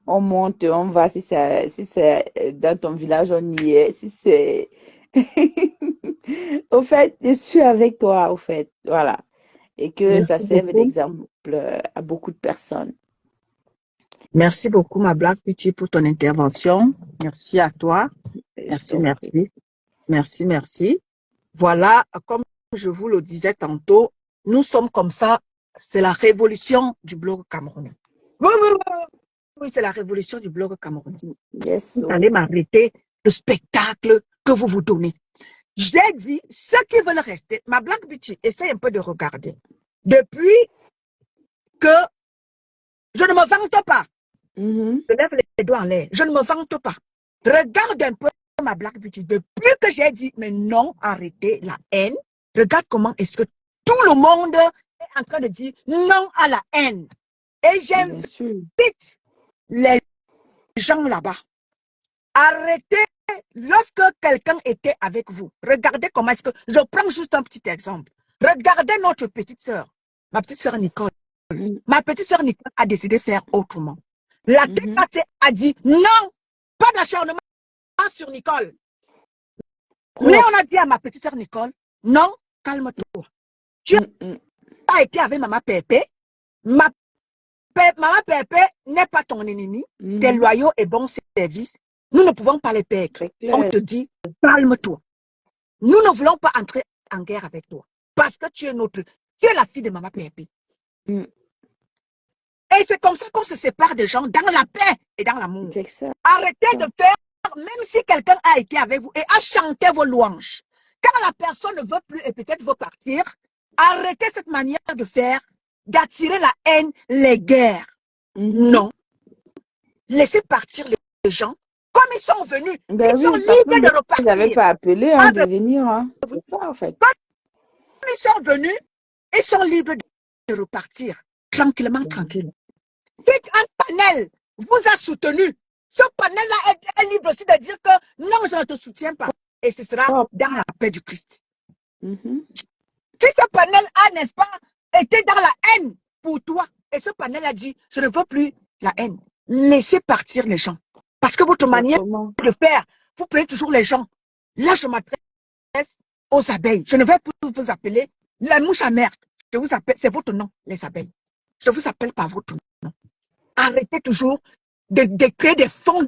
On monte, on va, si c'est dans ton village, on y est. Si c'est au fait, je suis avec toi, au fait, voilà. Et que ça Merci serve beaucoup. d'exemple à beaucoup de personnes. Merci beaucoup, ma Black Beauty, pour ton intervention. Merci à toi. Je Merci, t'en prie. merci. Merci, merci. Voilà, comme je vous le disais tantôt, nous sommes comme ça. C'est la révolution du blog camerounais. Oui, oui, oui, oui, c'est la révolution du blog camerounais. Yes, Vous so. allez m'arrêter le spectacle que vous vous donnez. J'ai dit, ceux qui veulent rester, ma Black Beauty, essaye un peu de regarder. Depuis que je ne me vante pas, Mhm. je lève les doigts en l'air, je ne me vante pas. Regarde un peu ma Black Beauty. Depuis que j'ai dit, mais non, arrêtez la haine, regarde comment est-ce que tout le monde est en train de dire non à la haine. Et Bien j'invite sûr. les gens là-bas. Arrêtez lorsque quelqu'un était avec vous. Regardez comment est-ce que... Je prends juste un petit exemple. Regardez notre petite sœur, ma petite sœur Nicole. Mhm. Ma petite sœur Nicole a décidé de faire autrement. La Mhm. TKT a dit non, pas d'acharnement sur Nicole. Mais Propre. on a dit à ma petite sœur Nicole, non, calme-toi. Tu Mhm. as été avec Maman Pépé. Maman Pépé n'est pas ton ennemi. Tes Mhm. loyaux et bons services. Nous ne pouvons pas les perdre. C'est On clair. te dit, calme-toi. Nous ne voulons pas entrer en guerre avec toi. Parce que tu es la fille de Maman Pépé. Mhm. Et c'est comme ça qu'on se sépare des gens dans la paix et dans l'amour. C'est ça. Arrêtez de faire, même si quelqu'un a été avec vous et a chanté vos louanges. Quand la personne ne veut plus et peut-être veut partir, arrêtez cette manière de faire, d'attirer la haine, les guerres. Mhm. Non. Laissez partir les gens comme ils sont venus. Ben Ils sont oui, parce que libres de ils n'avaient repartir. pas appelé hein, de venir. Hein. C'est ça, en fait. Comme ils sont venus, ils sont libres de repartir. Tranquillement, tranquille. Si un panel vous a soutenu, ce panel-là est libre aussi de dire que non, je ne te soutiens pas. Et ce sera Propre. dans la paix du Christ. Mhm. Si ce panel a, n'est-ce pas, été dans la haine pour toi, et ce panel a dit, je ne veux plus la haine, laissez partir les gens. Parce que votre manière Autrement. de faire, vous prenez toujours les gens. Là, je m'adresse aux abeilles. Je ne vais plus vous appeler la mouche à merde. Je vous appelle, c'est votre nom, les abeilles. Je vous appelle par votre nom. Arrêtez toujours de créer des fronts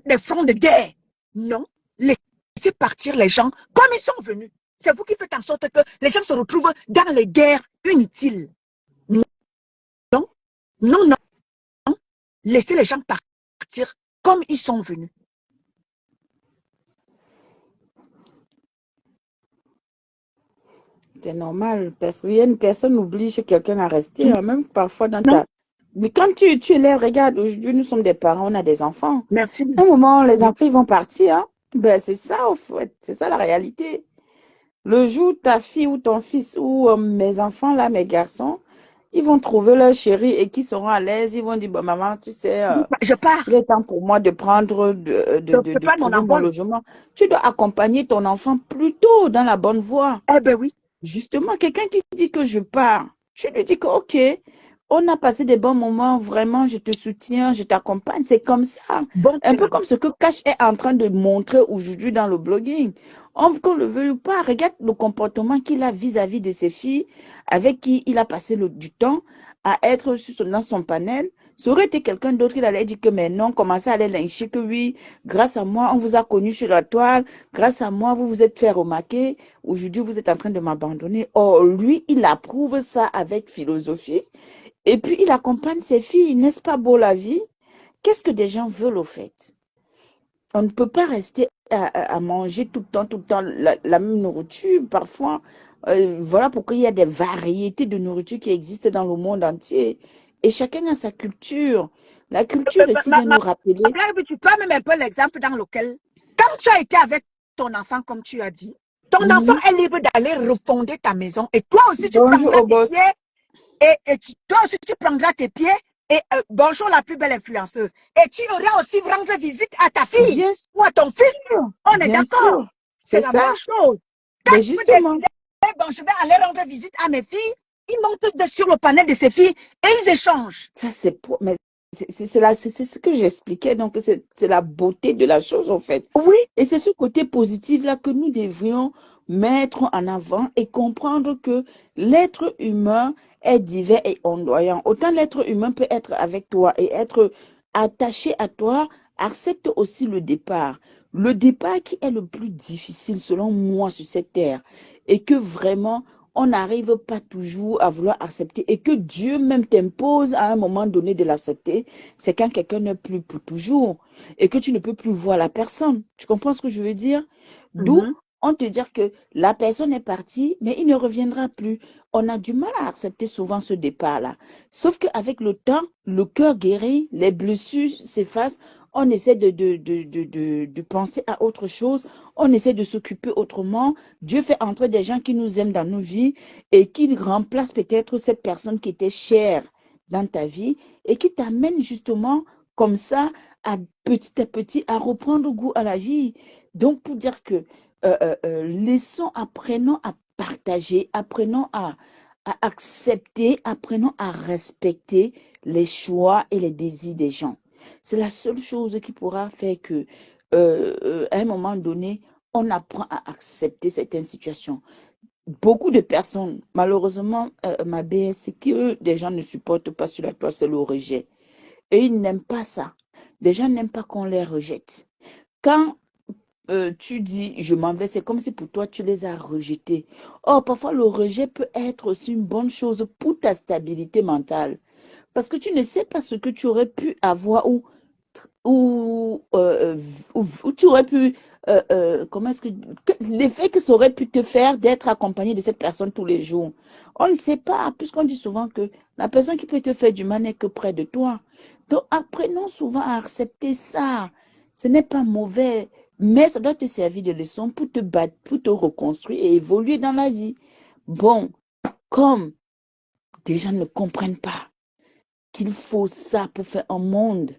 de guerre. Non, laissez partir les gens comme ils sont venus. C'est vous qui faites en sorte que les gens se retrouvent dans les guerres inutiles. Non, non, non, non. Laissez les gens partir comme ils sont venus. C'est normal. Parce qu'il personne n'oblige quelqu'un à rester, hein, même parfois dans Non, ta... Mais quand tu les regardes, aujourd'hui, nous sommes des parents, on a des enfants. merci. À un moment, les enfants, ils vont partir. Hein. Ben, c'est ça, en fait. C'est ça la réalité. Le jour où ta fille ou ton fils ou mes enfants, là, mes garçons, ils vont trouver leur chéri et qui seront à l'aise. Ils vont dire, bon, maman, tu sais, Je pars. il est temps pour moi de prendre, Je de prends mon trouver mon envol. logement. Tu dois accompagner ton enfant plutôt dans la bonne voie. Eh ben oui. Justement, quelqu'un qui dit que je pars, je lui dis que, OK, on a passé des bons moments, vraiment, je te soutiens, je t'accompagne. C'est comme ça. Bon, Un peu comme ce que Cash est en train de montrer aujourd'hui dans le blogging. Qu'on le veuille ou pas, regarde le comportement qu'il a vis-à-vis de ses filles avec qui il a passé du temps à être dans son panel. Ça aurait été quelqu'un d'autre qui allait dire que mais non, commencer à aller lyncher que oui, grâce à moi, on vous a connu sur la toile, grâce à moi, vous vous êtes fait remarquer, aujourd'hui, vous êtes en train de m'abandonner. Or, lui, il approuve ça avec philosophie et puis il accompagne ses filles. N'est-ce pas beau la vie? Qu'est-ce que des gens veulent au fait? On ne peut pas rester à manger tout le temps la même nourriture. Parfois, voilà pourquoi il y a des variétés de nourriture qui existent dans le monde entier. Et chacun a sa culture. La culture ici vient nous rappeler. Blague, tu prends même un peu l'exemple dans lequel, quand tu as été avec ton enfant, comme tu as dit, ton enfant est libre d'aller refonder ta maison. Et toi aussi, tu Bonjour prendras au tes boss. pieds. Toi aussi, tu prendras tes pieds. Et bonjour la plus belle influenceuse. Et tu iras aussi rendre visite à ta fille Bien ou à ton fils. sûr. On est Bien d'accord. sûr. C'est C'est la ça. même chose. Quand Mais je peux justement. décider, bon, je vais aller rendre visite à mes filles, ils montent sur le panel de ces filles et ils échangent. Ça, mais c'est ce que j'expliquais. Donc, c'est la beauté de la chose, en fait. Oui. Et c'est ce côté positif-là que nous devrions mettre en avant et comprendre que l'être humain est divers et ondoyant. Autant l'être humain peut être avec toi et être attaché à toi, accepte aussi le départ. Le départ qui est le plus difficile, selon moi, sur cette terre. Et que vraiment, on n'arrive pas toujours à vouloir accepter et que Dieu même t'impose à un moment donné de l'accepter, c'est quand quelqu'un n'est plus pour toujours et que tu ne peux plus voir la personne. Tu comprends ce que je veux dire? D'où on te dit que la personne est partie, mais il ne reviendra plus. On a du mal à accepter souvent ce départ-là. Sauf qu'avec le temps, le cœur guérit, les blessures s'effacent, on essaie de penser à autre chose, on essaie de s'occuper autrement. Dieu fait entrer des gens qui nous aiment dans nos vies et qui remplacent peut-être cette personne qui était chère dans ta vie et qui t'amène justement comme ça à petit à reprendre goût à la vie. Donc pour dire que apprenons à partager, apprenons à accepter, apprenons à respecter les choix et les désirs des gens. C'est la seule chose qui pourra faire que, à un moment donné, on apprend à accepter certaines situations. Beaucoup de personnes, malheureusement, ma BS, ce que des gens ne supportent pas sur la toile, c'est le rejet. Et ils n'aiment pas ça. Les gens n'aiment pas qu'on les rejette. Quand tu dis je m'en vais, c'est comme si pour toi tu les as rejetés. Or, parfois le rejet peut être aussi une bonne chose pour ta stabilité mentale. Parce que tu ne sais pas ce que tu aurais pu avoir ou, euh, ou tu aurais pu, comment est-ce que, l'effet que ça aurait pu te faire d'être accompagné de cette personne tous les jours. On ne sait pas, puisqu'on dit souvent que la personne qui peut te faire du mal n'est que près de toi. Donc, apprenons souvent à accepter ça. Ce n'est pas mauvais, mais ça doit te servir de leçon pour te battre, pour te reconstruire et évoluer dans la vie. Bon, comme des gens ne comprennent pas qu'il faut ça pour faire un monde,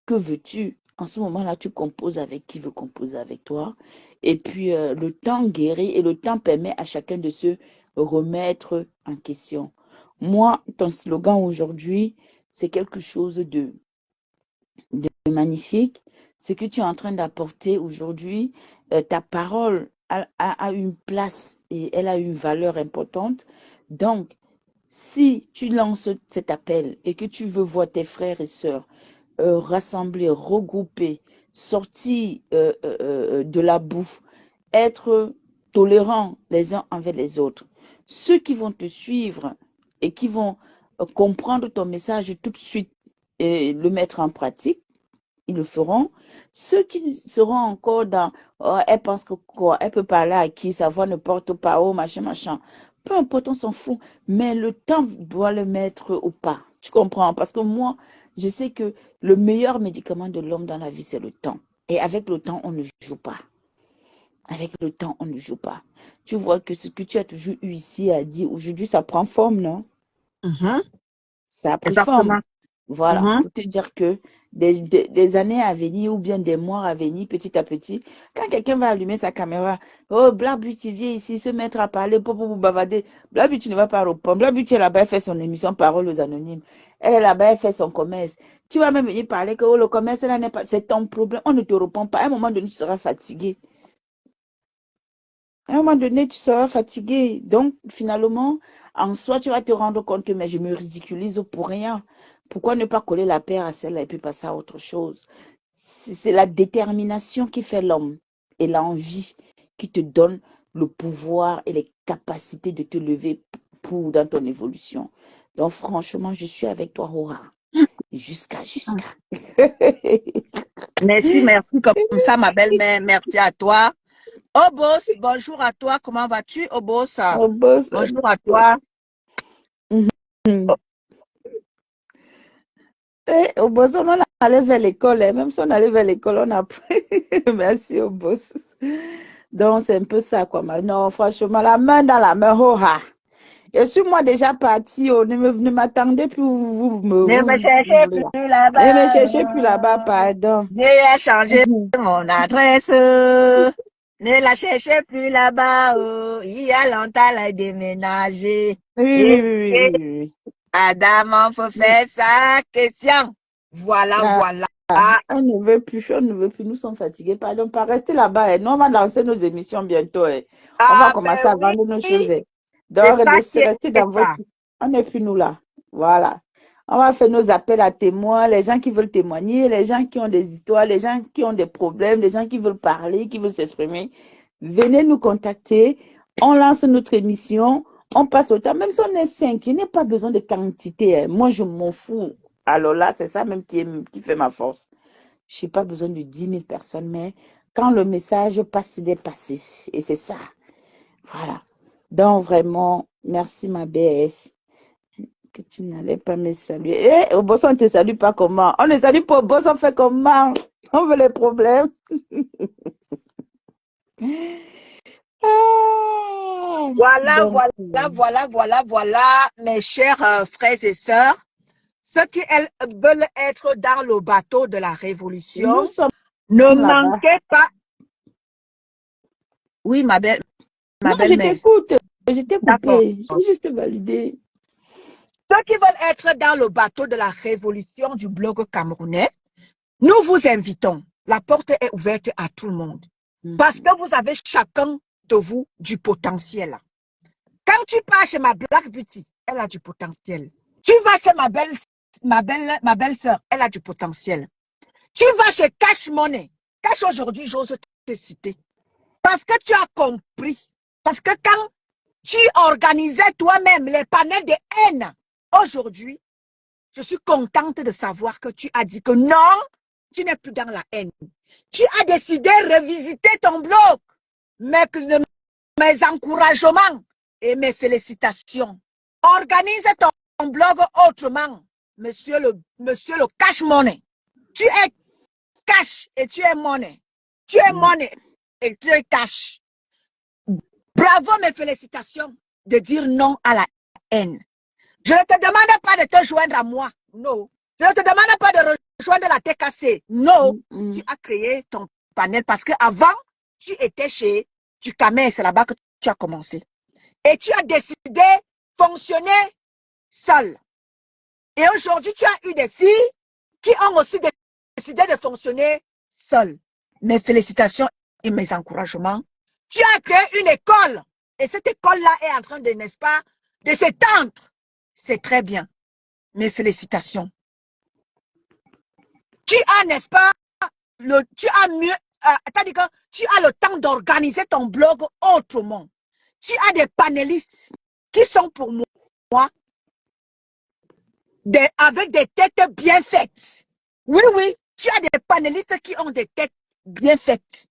que veux-tu? En ce moment-là, tu composes avec qui veut composer avec toi. Et puis, le temps guérit et le temps permet à chacun de se remettre en question. Moi, ton slogan aujourd'hui, c'est quelque chose de magnifique. Ce que tu es en train d'apporter aujourd'hui, ta parole a une place et elle a une valeur importante. Donc, si tu lances cet appel et que tu veux voir tes frères et sœurs rassembler, regrouper, sortir de la boue, être tolérants les uns envers les autres, ceux qui vont te suivre et qui vont comprendre ton message tout de suite et le mettre en pratique, ils le feront. Ceux qui seront encore dans oh, elle pense que quoi, elle peut parler à qui, sa voix ne porte pas, oh machin, machin. Peu importe, on s'en fout. Mais le temps doit le mettre au pas. Tu comprends? Parce que moi, je sais que le meilleur médicament de l'homme dans la vie, c'est le temps. Et avec le temps, on ne joue pas. Avec le temps, on ne joue pas. Tu vois que ce que tu as toujours eu ici à dire, aujourd'hui, ça prend forme, non? Ça a pris forme. Exactement. Voilà, pour te dire que des années à venir ou bien des mois à venir, petit à petit, quand quelqu'un va allumer sa caméra, oh, Blabu, tu viens ici se mettre à parler, pour bavarder. Blabu, tu ne vas pas répondre. Blabu, tu es là-bas, elle fait son émission Paroles aux Anonymes. Elle est là-bas, elle fait son commerce. Tu vas même venir parler que oh, le commerce, là, n'est pas, c'est ton problème. On ne te répond pas. À un moment donné, tu seras fatigué. À un moment donné, tu seras fatigué. Donc, finalement, en soi, tu vas te rendre compte que mais je me ridiculise pour rien. Pourquoi ne pas coller la paire à celle-là et puis passer à autre chose? C'est la détermination qui fait l'homme et l'envie qui te donne le pouvoir et les capacités de te lever pour dans ton évolution. Donc, franchement, je suis avec toi, Aura. Jusqu'à. Merci comme ça, ma belle-mère. Merci à toi. Oh, boss, bonjour à toi. Comment vas-tu, oh, boss? Oh, boss, Bonjour à toi. boss. Et au boss, on allait vers l'école. Même si on allait vers l'école, on a pris. Merci au boss. Donc, c'est un peu ça, quoi. Non, franchement, la main dans la main, oh, ah. Je suis moi déjà partie. Oh, ne m'attendez plus. Ne me Vous cherchez voulez là. plus Ne me là-bas. cherchez plus là-bas, pardon. J'ai changé mon adresse. Ne la cherchez plus là-bas. Oh. Il y a longtemps, elle a déménagé. Oui, oui, Et oui, oui, oui, Adam, on peut oui. faire sa question. Voilà, Ah, voilà. on ne veut plus, on ne veut plus. Nous sommes fatigués. Pardon, pas rester là-bas. Nous, on va lancer nos émissions bientôt. On va Ah commencer ben à oui, vendre nos choses. c'est Donc, ça qui restez est dans ça. votre... On n'est plus nous là. Voilà. On va faire nos appels à témoins, les gens qui veulent témoigner, les gens qui ont des histoires, les gens qui ont des problèmes, les gens qui veulent parler, qui veulent s'exprimer. Venez nous contacter. On lance notre émission. On passe au temps. Même si on est 5, il n'y a pas besoin de quantité. Moi, je m'en fous. Alors là, c'est ça même qui fait ma force. Je n'ai pas besoin de 10 000 personnes, mais quand le message passe, il est passé. Et c'est ça. Voilà. Donc, vraiment, merci ma BS. Que tu n'allais pas me saluer. Eh, au boss, on ne te salue pas comment? On ne salue pas au boss, on fait comment? On veut les problèmes. Ah, Voilà, donc, voilà, mes chers frères et sœurs. Ceux qui elles, veulent être dans le bateau de la nous révolution, sommes ne là-bas. manquez pas. Oui, ma Non, je belle-mère. t'écoute. Je t'ai D'accord. coupé. J'ai juste validé. Ceux qui veulent être dans le bateau de la révolution du blog camerounais, nous vous invitons. La porte est ouverte à tout le monde. Parce que vous avez chacun de vous du potentiel. Quand tu pars chez ma Black Beauty, elle a du potentiel. Tu vas chez ma belle-sœur, elle a du potentiel. Tu vas chez Cash Money. Cash aujourd'hui, j'ose te citer. Parce que tu as compris. Parce que quand tu organisais toi-même les panels de haine, aujourd'hui, je suis contente de savoir que tu as dit que non, tu n'es plus dans la haine. Tu as décidé de revisiter ton blog. Mais mes encouragements et mes félicitations. Organise ton blog autrement, monsieur le cash money. Tu es cash et tu es money. Tu es money et tu es cash. Bravo, mes félicitations de dire non à la haine. Je ne te demande pas de te joindre à moi. Non. Je ne te demande pas de rejoindre la TKC. Non. Tu as créé ton panel parce qu'avant, tu étais chez Ducamel. C'est là-bas que tu as commencé. Et tu as décidé de fonctionner seul. Et aujourd'hui, tu as eu des filles qui ont aussi décidé de fonctionner seules. Mes félicitations et mes encouragements. Tu as créé une école. Et cette école-là est en train de, n'est-ce pas, de s'étendre. C'est très bien. Mes félicitations. Tu as, n'est-ce pas, tu as mieux, c'est-à-dire que tu as le temps d'organiser ton blog autrement. Tu as des panélistes qui sont pour moi avec des têtes bien faites. Oui, oui, tu as des panélistes qui ont des têtes bien faites.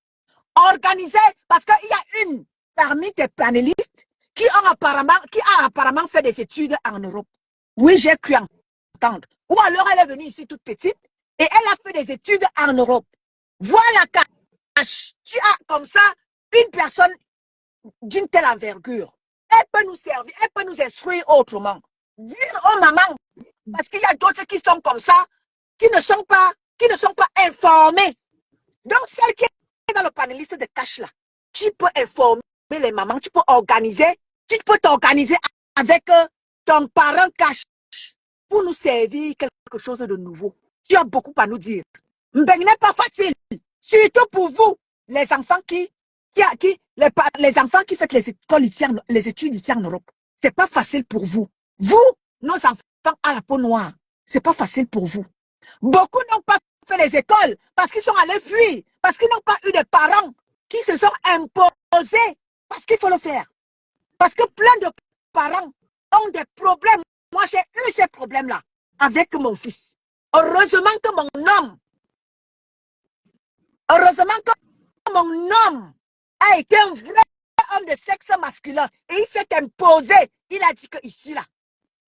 Organisées, parce qu'il y a une parmi tes panélistes qui a apparemment fait des études en Europe. Oui, j'ai cru entendre. Ou alors elle est venue ici toute petite et elle a fait des études en Europe. Voilà, Cash. Tu as comme ça une personne d'une telle envergure. Elle peut nous servir, elle peut nous instruire autrement. Dire aux mamans, parce qu'il y a d'autres qui sont comme ça, qui ne sont pas informées. Donc, celle qui est dans le panéliste de Cash là, tu peux informer les mamans, tu peux t'organiser avec ton parent Cash pour nous servir quelque chose de nouveau. Tu as beaucoup à nous dire. Mbeng n'est pas facile, surtout pour vous, les enfants les enfants qui font les études ici en Europe. C'est pas facile pour vous. Vous, nos enfants à la peau noire, c'est pas facile pour vous. Beaucoup n'ont pas fait les écoles parce qu'ils sont allés fuir, parce qu'ils n'ont pas eu des parents qui se sont imposés parce qu'il faut le faire. Parce que plein de parents ont des problèmes. Moi, j'ai eu ces problèmes-là avec mon fils. Heureusement que mon homme a été un vrai homme de sexe masculin et il s'est imposé. Il a dit que ici, là,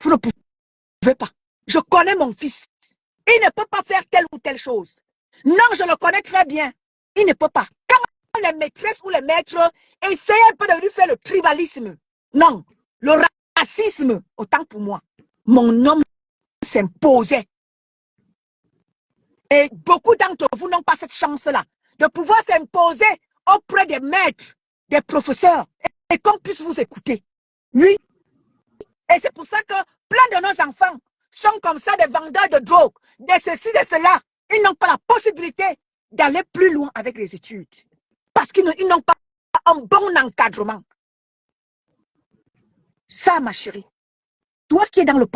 vous ne pouvez pas. Je connais mon fils. Il ne peut pas faire telle ou telle chose. Non, je le connais très bien. Il ne peut pas. Quand les maîtresses ou les maîtres essayent un peu de lui faire le tribalisme, non, le racisme, autant pour moi, mon homme s'imposait. Et beaucoup d'entre vous n'ont pas cette chance-là de pouvoir s'imposer auprès des maîtres, des professeurs, et qu'on puisse vous écouter. Lui. Et c'est pour ça que plein de nos enfants sont comme ça, des vendeurs de drogue, de ceci, de cela. Ils n'ont pas la possibilité d'aller plus loin avec les études. Parce qu'ils n'ont pas un bon encadrement. Ça, ma chérie, toi qui es dans le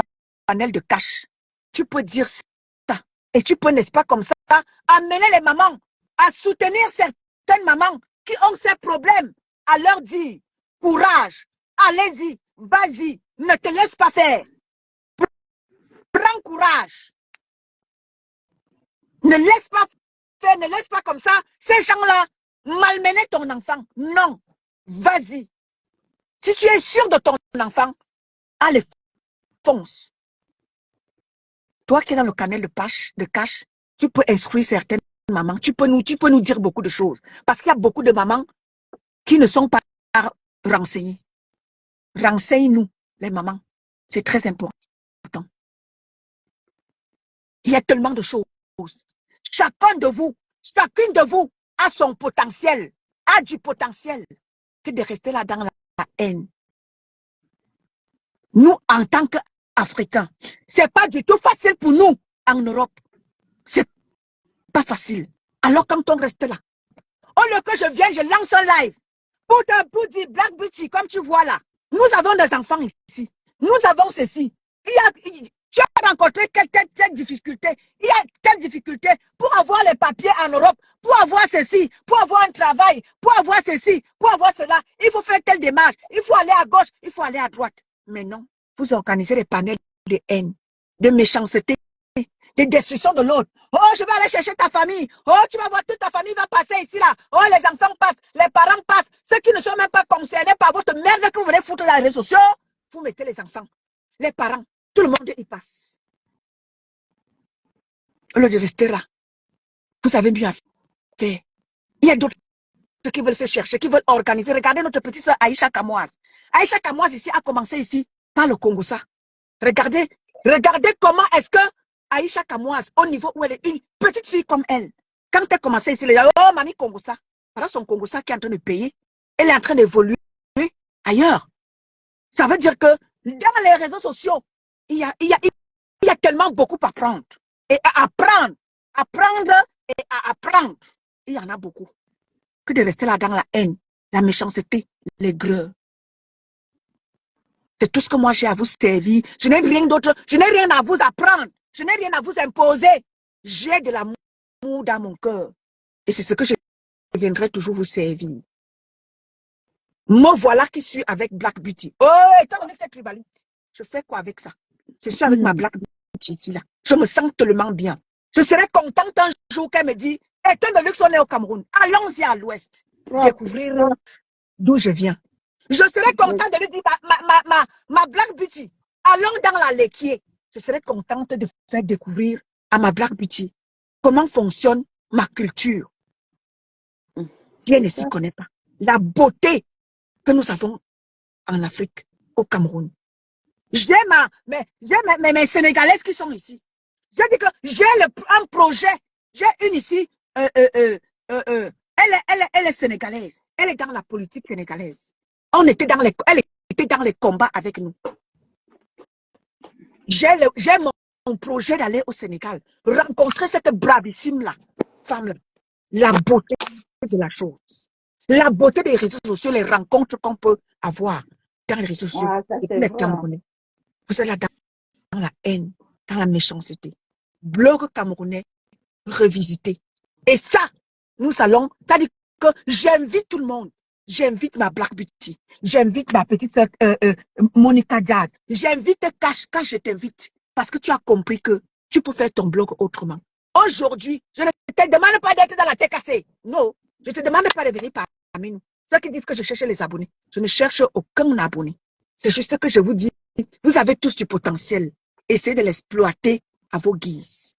panel de cash, tu peux dire ça. Et tu peux, n'est-ce pas, comme ça, amener les mamans à soutenir certaines mamans qui ont ces problèmes, à leur dire, courage, allez-y, vas-y, ne te laisse pas faire. Prends courage. Ne laisse pas faire, ne laisse pas comme ça, ces gens-là, malmener ton enfant. Non, vas-y. Si tu es sûr de ton enfant, allez, fonce. Toi qui es dans le canal de cash, tu peux instruire certaines mamans. Tu peux nous dire beaucoup de choses. Parce qu'il y a beaucoup de mamans qui ne sont pas renseignées. Renseigne-nous, les mamans. C'est très important. Il y a tellement de choses. Chacun de vous, chacune de vous a son potentiel, a du potentiel, que de rester là dans la haine. Nous, en tant qu'Africains, c'est pas du tout facile pour nous en Europe. C'est pas facile. Alors quand on reste là, au lieu que je vienne, je lance un live pour dire Black Beauty, comme tu vois là, nous avons des enfants ici. Nous avons ceci. Tu as rencontré telle difficulté. Il y a telle difficulté pour avoir les papiers en Europe, pour avoir ceci, pour avoir un travail, pour avoir ceci, pour avoir cela. Il faut faire telle démarche. Il faut aller à gauche, il faut aller à droite. Mais non, vous organisez des panels de haine, de méchanceté, de destruction de l'autre. Oh, je vais aller chercher ta famille. Oh, tu vas voir, toute ta famille va passer ici, là. Oh, les enfants passent, les parents passent. Ceux qui ne sont même pas concernés par votre merde que vous venez foutre dans les réseaux sociaux, vous mettez les enfants, les parents, tout le monde y passe. Au lieu de rester là, vous avez mieux à faire. Il y a d'autres qui veulent se chercher, qui veulent organiser. Regardez notre petite soeur Aïcha Kamoise. Aïcha Kamoise ici a commencé ici par le Congo-Ça. Regardez comment est-ce que Aïcha Kamoise, au niveau où elle est une petite fille comme elle, quand elle a commencé ici, elle a dit, oh, mamie Congo-Ça. Voilà son Congo-Ça qui est en train de payer. Elle est en train d'évoluer ailleurs. Ça veut dire que dans les réseaux sociaux, il y a tellement beaucoup à apprendre. Et à apprendre et à apprendre. Il y en a beaucoup. Que de rester là dans la haine, la méchanceté, l'aigreur. C'est tout ce que moi j'ai à vous servir. Je n'ai rien d'autre. Je n'ai rien à vous apprendre. Je n'ai rien à vous imposer. J'ai de l'amour dans mon cœur. Et c'est ce que je viendrai toujours vous servir. Me voilà qui suis avec Black Beauty. Oh, étant donné que c'est tribaliste, je fais quoi avec ça? Je suis avec ma Black Beauty ici là. Je me sens tellement bien. Je serais contente un jour qu'elle me dit, étant donné que on est au Cameroun, allons-y à l'ouest, découvrir d'où je viens. Je serais contente de lui dire, ma Black Beauty, allons dans la Lequier. Je serais contente de faire découvrir à ma Black Beauty comment fonctionne ma culture. Si elle ne s'y connaît pas. La beauté que nous avons en Afrique, au Cameroun. J'ai mes Sénégalaises qui sont ici. Je dis que j'ai un projet. J'ai une ici. Elle est sénégalaise. Elle est dans la politique sénégalaise. Elle était dans les combats avec nous. J'ai mon projet d'aller au Sénégal, rencontrer cette bravissime-là, femme-là. La beauté de la chose. La beauté des réseaux sociaux, les rencontres qu'on peut avoir dans les réseaux sociaux. Les Camerounais. Vous êtes là dans la haine, dans la méchanceté. Blog camerounais revisité. Et ça, nous allons, c'est-à-dire que j'invite tout le monde. J'invite ma Black Beauty. J'invite ma petite sœur Monica Diaz. J'invite Cash quand je t'invite. Parce que tu as compris que tu peux faire ton blog autrement. Aujourd'hui, je ne te demande pas d'être dans la TKC. Non, je ne te demande pas de venir parmi nous. Ceux qui disent que je cherche les abonnés. Je ne cherche aucun abonné. C'est juste que je vous dis, vous avez tous du potentiel. Essayez de l'exploiter à vos guises.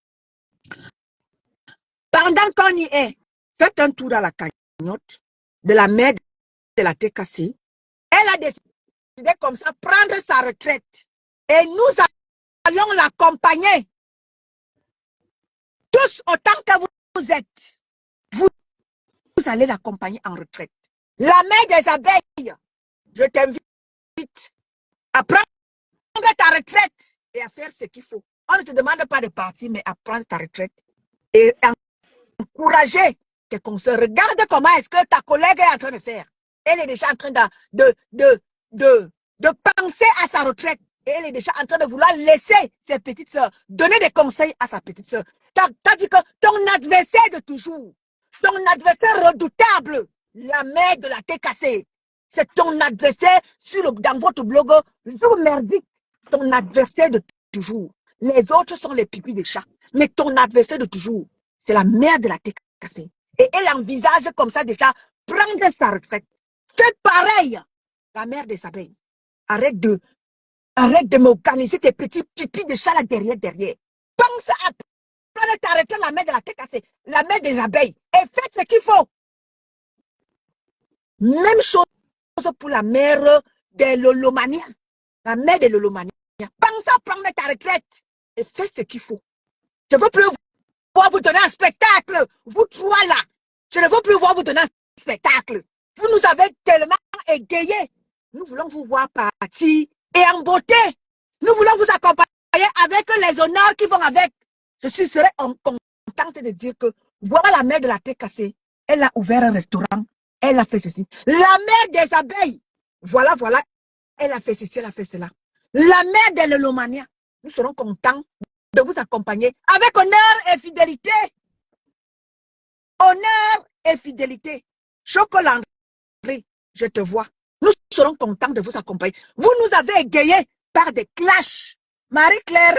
Pendant qu'on y est, faites un tour dans la cagnotte de la mère de la TKC. Elle a décidé comme ça prendre sa retraite. Et nous allons l'accompagner. Tous autant que vous êtes. Vous allez l'accompagner en retraite. La mère des abeilles, je t'invite à prendre ta retraite et à faire ce qu'il faut. On ne te demande pas de partir, mais à prendre ta retraite et encourager tes conseils. Regarde comment est-ce que ta collègue est en train de faire. Elle est déjà en train de penser à sa retraite. Et elle est déjà en train de vouloir laisser ses petites soeurs, donner des conseils à sa petite soeur. T'as dit que ton adversaire de toujours, ton adversaire redoutable, la mère de la TKC, c'est ton adversaire dans votre blog, merdique, ton adversaire de toujours. Les autres sont les pipis des chats. Mais ton adversaire de toujours, c'est la mère de la TKC. Et elle envisage comme ça déjà prendre sa retraite. Fais pareil, la mère des abeilles. Arrête de m'organiser tes petits pipis de chat là derrière. Pense à prendre ta retraite, la mère de la TKC, la mère des abeilles. Et faites ce qu'il faut. Même chose pour la mère des Lolomania. La mère des Lolomania. Pense à prendre ta retraite et fais ce qu'il faut. Je ne veux plus voir vous donner un spectacle. Vous trois là. Je ne veux plus voir vous donner un spectacle. Vous nous avez tellement égayés. Nous voulons vous voir partir et en beauté. Nous voulons vous accompagner avec les honneurs qui vont avec. Je serai contente de dire que voilà la mère de la TKC. Elle a ouvert un restaurant. Elle a fait ceci. La mère des abeilles. Voilà. Elle a fait ceci, elle a fait cela. La mère de l'Elomania. Nous serons contents de vous accompagner avec honneur et fidélité. Honneur et fidélité. Chocolat, je te vois. Nous serons contents de vous accompagner. Vous nous avez égayés par des clashs. Marie-Claire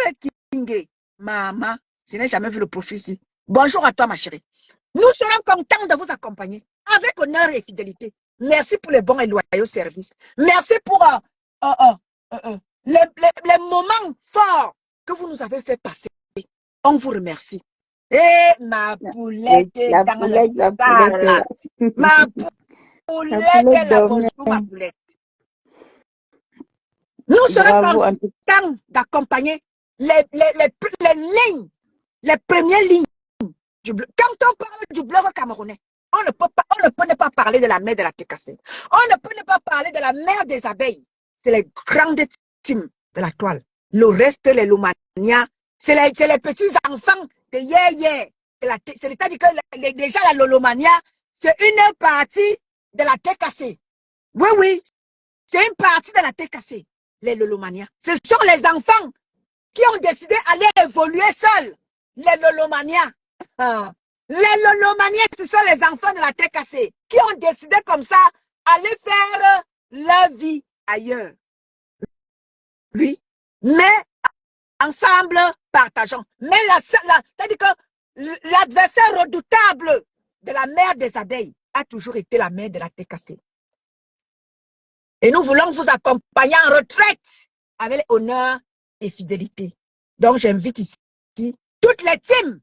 Kingé, maman, je n'ai jamais vu le profil ici. Bonjour à toi, ma chérie. Nous serons contents de vous accompagner avec honneur et fidélité. Merci pour les bons et loyaux services. Merci pour les moments forts que vous nous avez fait passer. On vous remercie. Et ma poulette est dans le salle. Ma poulette est là. Bonjour, ma poulette. Nous serons contents d'accompagner les lignes, les premières lignes du blog. Quand on parle du blog camerounais, on ne peut ne pas parler de la mère de la TKC. On ne peut ne pas parler de la mère des abeilles. C'est les grandes teams de la toile. Le reste, les Lomania, c'est les petits enfants de Yé. C'est-à-dire que déjà la Lolomania, c'est une partie de la TKC. Oui, c'est une partie de la TKC, les Lolomania. Ce sont les enfants qui ont décidé d'aller évoluer seuls. Les Lolomania. Les Lolomania, ce sont les enfants de la TKC qui ont décidé comme ça d'aller faire leur vie ailleurs. Oui, mais ensemble, partageons. Mais c'est-à-dire que l'adversaire redoutable de la mère des abeilles a toujours été la mère de la TKC. Et nous voulons vous accompagner en retraite avec honneur et fidélité. Donc, j'invite ici toutes les teams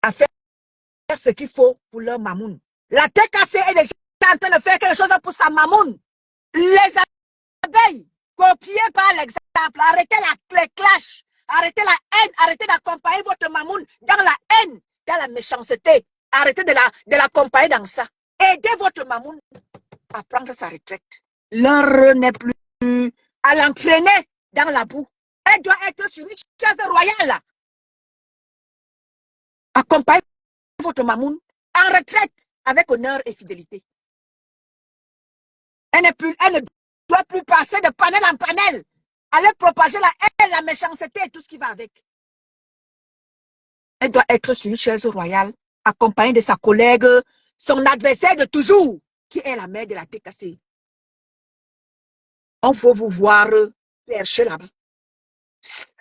à faire ce qu'il faut pour leur mamoun. La TKC est déjà en train de faire quelque chose pour sa mamoun. Les abeilles, copiez par l'exemple. Arrêtez les clashs. Arrêtez la haine. Arrêtez d'accompagner votre mamoun dans la haine, dans la méchanceté. Arrêtez de l'accompagner dans ça. Aidez votre mamoun à prendre sa retraite. L'heure n'est plus à l'entraîner dans la boue. Elle doit être sur une chaise royale. Accompagnez votre mamoun en retraite avec honneur et fidélité. Elle ne doit plus passer de panel en panel. Aller propager la haine, la méchanceté et tout ce qui va avec. Elle doit être sur une chaise royale, accompagnée de sa collègue, son adversaire de toujours, qui est la mère de la TKC. On veut vous voir percher là-bas.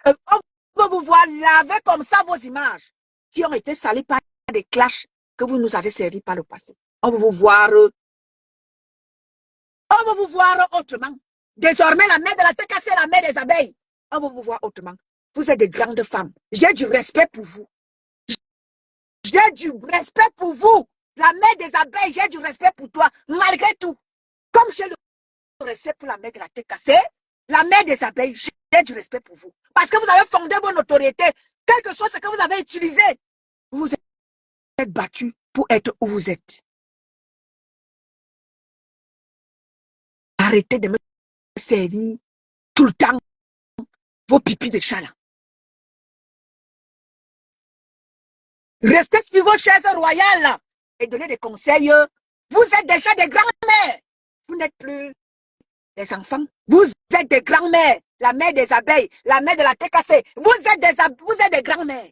On veut vous voir laver comme ça vos images qui ont été salies par des clashs que vous nous avez servis par le passé. On veut vous voir autrement. Désormais, la mère de la TKC est la mère des abeilles. On veut vous voir autrement. vous êtes des grandes femmes. J'ai du respect pour vous. J'ai du respect pour vous. La mère des abeilles, j'ai du respect pour toi, malgré tout. Comme j'ai le respect pour la mère de la tête cassée, la mère des abeilles, j'ai du respect pour vous. Parce que vous avez fondé vos notoriétés, quel que soit ce que vous avez utilisé. Vous êtes battu pour être où vous êtes. Arrêtez de me servir tout le temps vos pipis de chat là. Restez sur vos chaises royales là, et donnez des conseils. Vous êtes déjà des grands-mères. Vous n'êtes plus des enfants. Vous êtes des grands-mères. La mère des abeilles, la mère de la tête cassée. Vous êtes des grands-mères.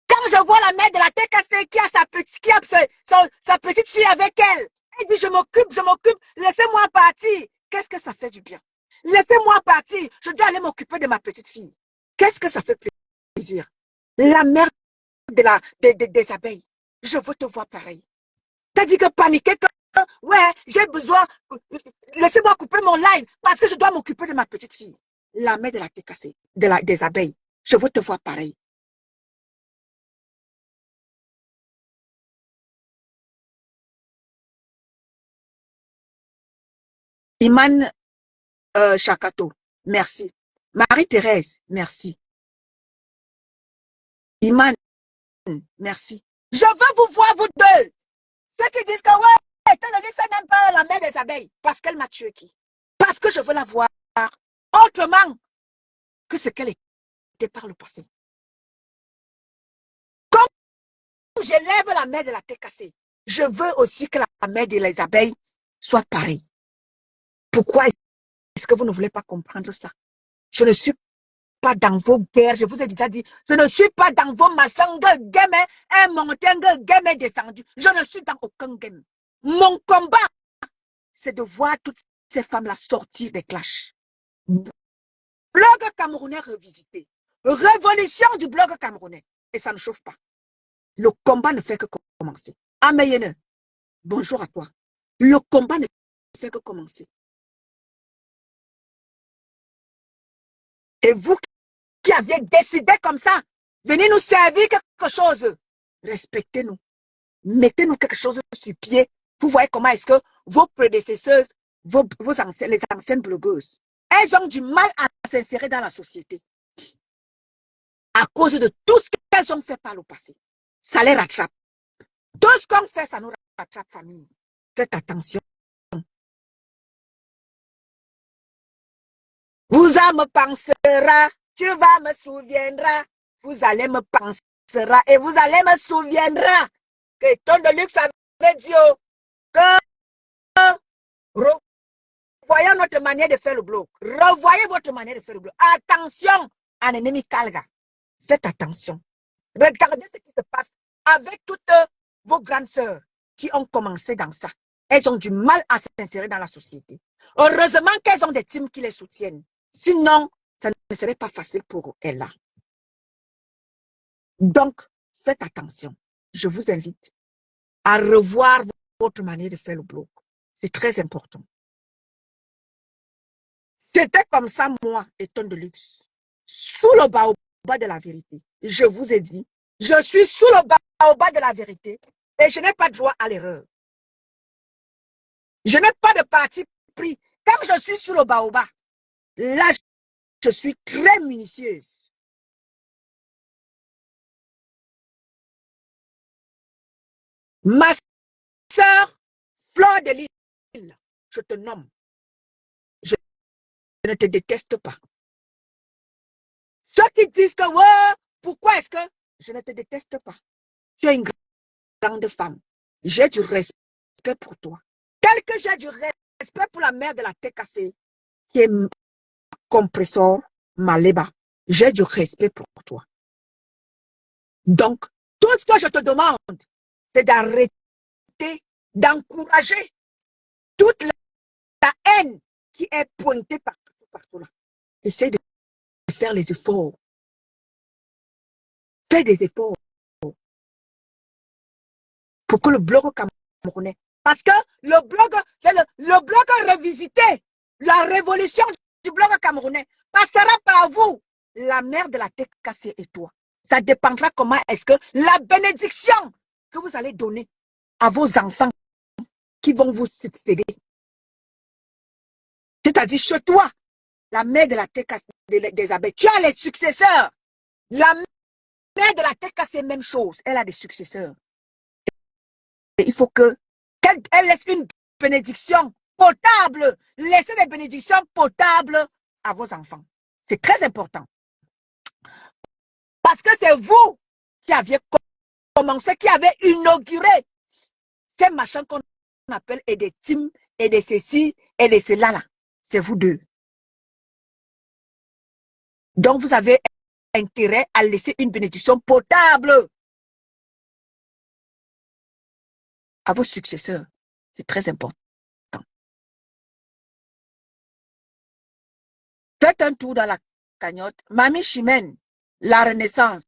Quand je vois la mère de la tête cassée qui a sa petite fille avec elle, elle dit je m'occupe, laissez-moi partir. Qu'est-ce que ça fait du bien? Laissez-moi partir, je dois aller m'occuper de ma petite fille. Qu'est-ce que ça fait plaisir? La mère des abeilles, je veux te voir pareil. T'as dit que paniquer, que ouais, j'ai besoin, laissez-moi couper mon live parce que je dois m'occuper de ma petite fille. La mère de la tête cassée, des abeilles, je veux te voir pareil. Iman Chakato, merci. Marie-Thérèse, merci. Iman, merci. Je veux vous voir, vous deux. Ceux qui disent que ouais, ça n'aime pas la mère des abeilles parce qu'elle m'a tué qui? Parce que je veux la voir autrement que ce qu'elle était par le passé. Comme j'élève la mère de la tête cassée, je veux aussi que la mère des abeilles soit pareille. Pourquoi est-ce que vous ne voulez pas comprendre ça? Je ne suis pas dans vos guerres, je vous ai déjà dit, je ne suis pas dans vos machins, game, un montagne, game est descendu. Je ne suis dans aucun game. Mon combat, c'est de voir toutes ces femmes-là sortir des clashs. Blog camerounais revisité. Révolution du blog camerounais. Et ça ne chauffe pas. Le combat ne fait que commencer. Améyene, bonjour à toi. Le combat ne fait que commencer. Et vous qui aviez décidé comme ça, venez nous servir quelque chose. Respectez-nous. Mettez-nous quelque chose sur pied. Vous voyez comment est-ce que vos prédécesseuses, les anciennes blogueuses, elles ont du mal à s'insérer dans la société. À cause de tout ce qu'elles ont fait par le passé. Ça les rattrape. Tout ce qu'on fait, ça nous rattrape, famille. Faites attention. Vous en me pensera, tu vas me souviendra, vous allez me pensera et vous allez me souviendra que Ton de Luxe avait dit que revoyons notre manière de faire le blog. Revoyez votre manière de faire le blog. Attention, un ennemi calga. Faites attention. Regardez ce qui se passe avec toutes vos grandes sœurs qui ont commencé dans ça. Elles ont du mal à s'insérer dans la société. Heureusement qu'elles ont des teams qui les soutiennent. Sinon, ça ne serait pas facile pour elles là. Donc, faites attention. Je vous invite à revoir votre manière de faire le blog. C'est très important. C'était comme ça, moi, et Ton de Luxe. Sous le baobab de la vérité. Je vous ai dit, je suis sous le baobab de la vérité et je n'ai pas de droit à l'erreur. Je n'ai pas de parti pris. Quand je suis sous le baobab, là, je suis très minutieuse. Ma sœur, Fleur de Lille, je te nomme. Je ne te déteste pas. Ceux qui disent que, ouais, pourquoi est-ce que je ne te déteste pas? Tu es une grande femme. J'ai du respect pour toi. Tel que j'ai du respect pour la mère de la tête cassée, qui est compresseur Maleba. J'ai du respect pour toi. Donc, tout ce que je te demande, c'est d'arrêter, d'encourager toute la haine qui est pointée partout là. Essaye de faire les efforts. Fais des efforts pour que le blog camerounais, parce que le blog revisité, la révolution du blog camerounais passera par vous. la mère de la tête cassée et toi. Ça dépendra comment est-ce que la bénédiction que vous allez donner à vos enfants qui vont vous succéder. C'est-à-dire chez toi, la mère de la tête cassée des abeilles, tu as les successeurs. La mère de la tête cassée, même chose, elle a des successeurs. Et il faut qu'elle laisse une bénédiction potable. Laissez des bénédictions potables à vos enfants. C'est très important. Parce que c'est vous qui aviez commencé, qui avez inauguré ces machins qu'on appelle et des teams, et des ceci, et des cela là. C'est vous deux. Donc vous avez intérêt à laisser une bénédiction potable à vos successeurs. C'est très important. Faites un tour dans la cagnotte. Mamie Chimène, la Renaissance,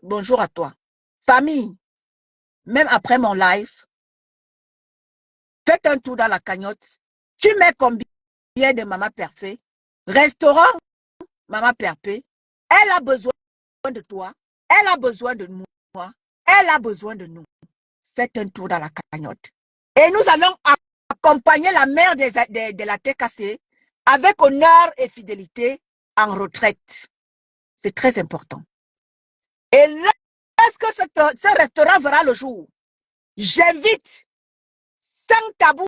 bonjour à toi. Famille, même après mon live, faites un tour dans la cagnotte. Tu mets combien de Maman Parfait? Restaurant Maman Parfait. Elle a besoin de toi. Elle a besoin de moi. Elle a besoin de nous. Faites un tour dans la cagnotte. Et nous allons accompagner la mère de la TKC avec honneur et fidélité en retraite. C'est très important. Et lorsque ce restaurant verra le jour, j'invite, sans tabou,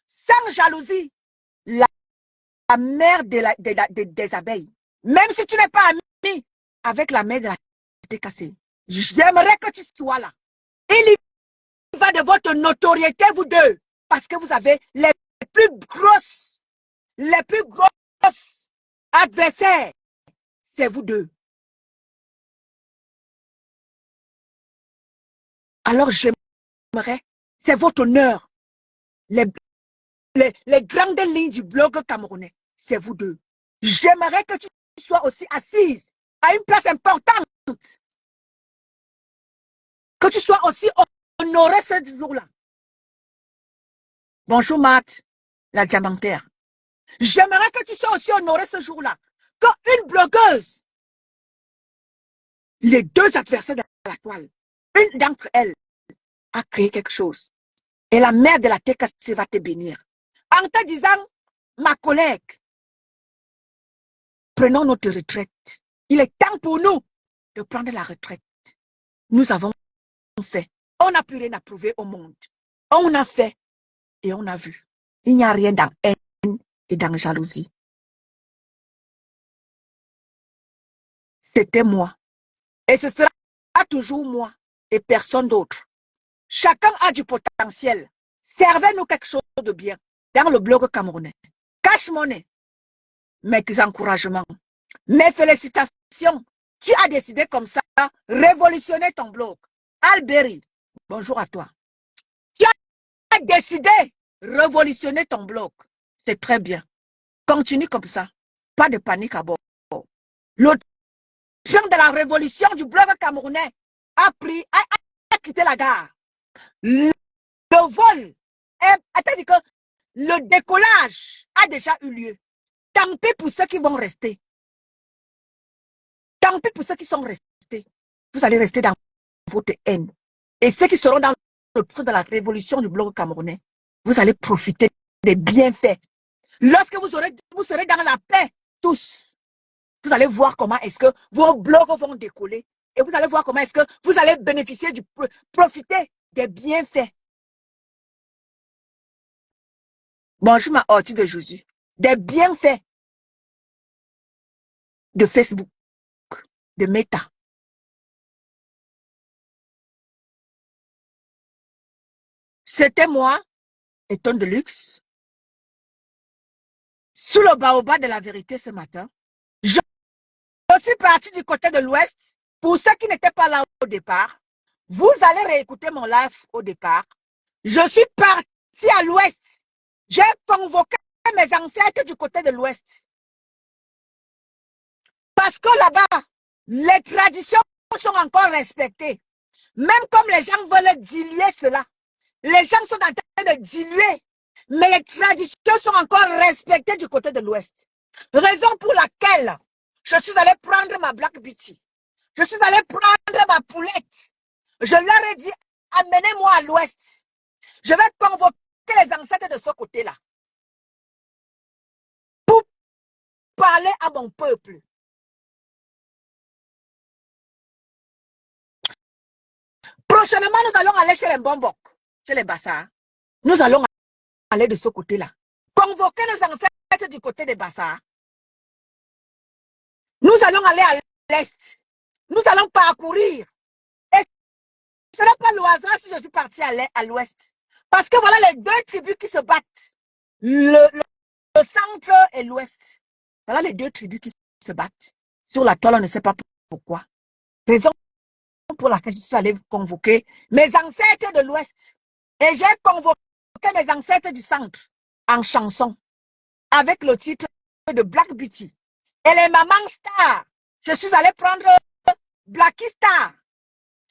sans jalousie, la mère des abeilles. Même si tu n'es pas ami avec la mère de la TKC, j'aimerais que tu sois là. Il y va de votre notoriété, vous deux, parce que vous avez les plus grosses adversaires. C'est vous deux. Alors j'aimerais, c'est votre honneur. Les grandes lignes du blog camerounais, c'est vous deux. J'aimerais que tu sois aussi assise à une place importante. Que tu sois aussi honoré ce jour-là. Bonjour Matt, la diamantaire. J'aimerais que tu sois aussi honoré ce jour-là. Qu'une blogueuse, les deux adversaires de la toile, une d'entre elles a créé quelque chose. Et la mère de la TKC va te bénir. En te disant, ma collègue, prenons notre retraite. Il est temps pour nous de prendre la retraite. Nous avons fait. On n'a plus rien à prouver au monde. On a fait et on a vu. Il n'y a rien dans haine et dans jalousie. C'était moi. Et ce sera toujours moi et personne d'autre. Chacun a du potentiel. Servez-nous quelque chose de bien dans le blog camerounais. Cash money. Mes encouragements. Mes félicitations. Tu as décidé comme ça, révolutionner ton blog. Alberi, bonjour à toi. Tu as décidé révolutionner ton blog. C'est très bien. Continue comme ça. Pas de panique à bord. L'autre de la révolution du blog camerounais a quitté la gare. Le vol, c'est-à-dire que le décollage a déjà eu lieu. Tant pis pour ceux qui vont rester. Tant pis pour ceux qui sont restés. Vous allez rester dans votre haine. Et ceux qui seront dans le truc de la révolution du blog camerounais, vous allez profiter des bienfaits. Lorsque vous serez dans la paix, tous, vous allez voir comment est-ce que vos blogs vont décoller. Et vous allez voir comment est-ce que vous allez bénéficier profiter des bienfaits. Bonjour ma hortie de Jésus. Des bienfaits de Facebook, de Meta. C'était moi, Eton de luxe, sous le baobab de la vérité ce matin. Je suis parti du côté de l'Ouest. Pour ceux qui n'étaient pas là au départ, vous allez réécouter mon live au départ. Je suis parti à l'Ouest. J'ai convoqué mes ancêtres du côté de l'Ouest. Parce que là-bas, les traditions sont encore respectées. Même comme les gens veulent diluer cela. Les gens sont en train de diluer. Mais les traditions sont encore respectées du côté de l'Ouest. Raison pour laquelle Je suis allé prendre ma Black Beauty. Je suis allé prendre ma poulette. Je leur ai dit, amenez-moi à l'ouest. Je vais convoquer les ancêtres de ce côté-là pour parler à mon peuple. Prochainement, nous allons aller chez les Mbombok, chez les Bassars. Nous allons aller de ce côté-là. Convoquer nos ancêtres du côté des Bassars. Nous allons aller à l'est. Nous allons parcourir. Et ce n'est pas le hasard si je suis parti à l'ouest. Parce que voilà les deux tribus qui se battent. Le centre et l'ouest. Voilà les deux tribus qui se battent. Sur la toile, on ne sait pas pourquoi. Raison pour laquelle je suis allé convoquer mes ancêtres de l'ouest. Et j'ai convoqué mes ancêtres du centre en chanson. Avec le titre de Black Beauty. Et les mamans stars. Je suis allé prendre Blacky Star.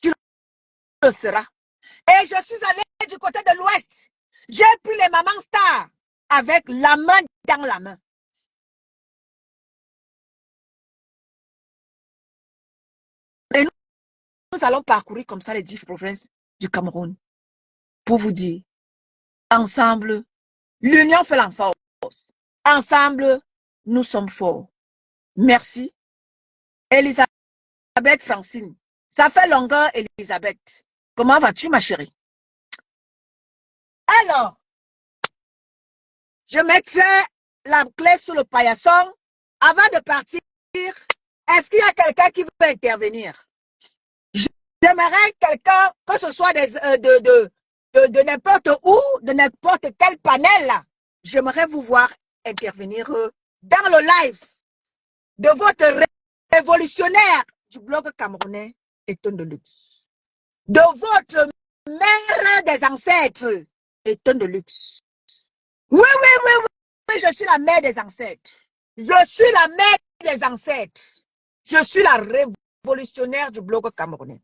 Tu le seras. Et je suis allé du côté de l'ouest. J'ai pris les mamans stars avec la main dans la main. Et nous allons parcourir comme ça les 10 provinces du Cameroun pour vous dire, ensemble, l'union fait la force. Ensemble, nous sommes forts. Merci. Elisabeth Francine. Ça fait longueur, Elisabeth. Comment vas-tu, ma chérie? Alors, je mettrai la clé sur le paillasson. Avant de partir, est-ce qu'il y a quelqu'un qui veut intervenir? J'aimerais quelqu'un, que ce soit de n'importe où, de n'importe quel panel, là. J'aimerais vous voir intervenir dans le live de votre révolutionnaire du blog camerounais Étonne de luxe. De votre mère des ancêtres Étonne de luxe. Oui, oui, oui, oui, oui, je suis la mère des ancêtres. Je suis la mère des ancêtres. Je suis la révolutionnaire du blog camerounais.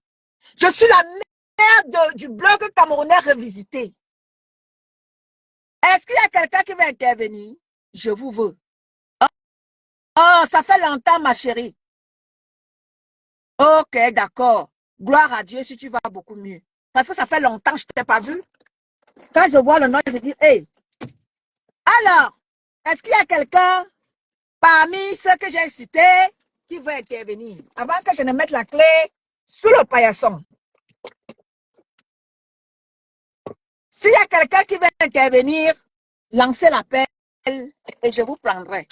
Je suis la mère du blog camerounais revisité. Est-ce qu'il y a quelqu'un qui veut intervenir? Je vous veux. Oh, ça fait longtemps, ma chérie. Ok, d'accord. Gloire à Dieu si tu vas beaucoup mieux. Parce que ça fait longtemps que je ne t'ai pas vu. Quand je vois le nom, je dis, hey. Alors, est-ce qu'il y a quelqu'un parmi ceux que j'ai cités qui veut intervenir? Avant que je ne mette la clé sous le paillasson. S'il y a quelqu'un qui veut intervenir, lancez l'appel et je vous prendrai.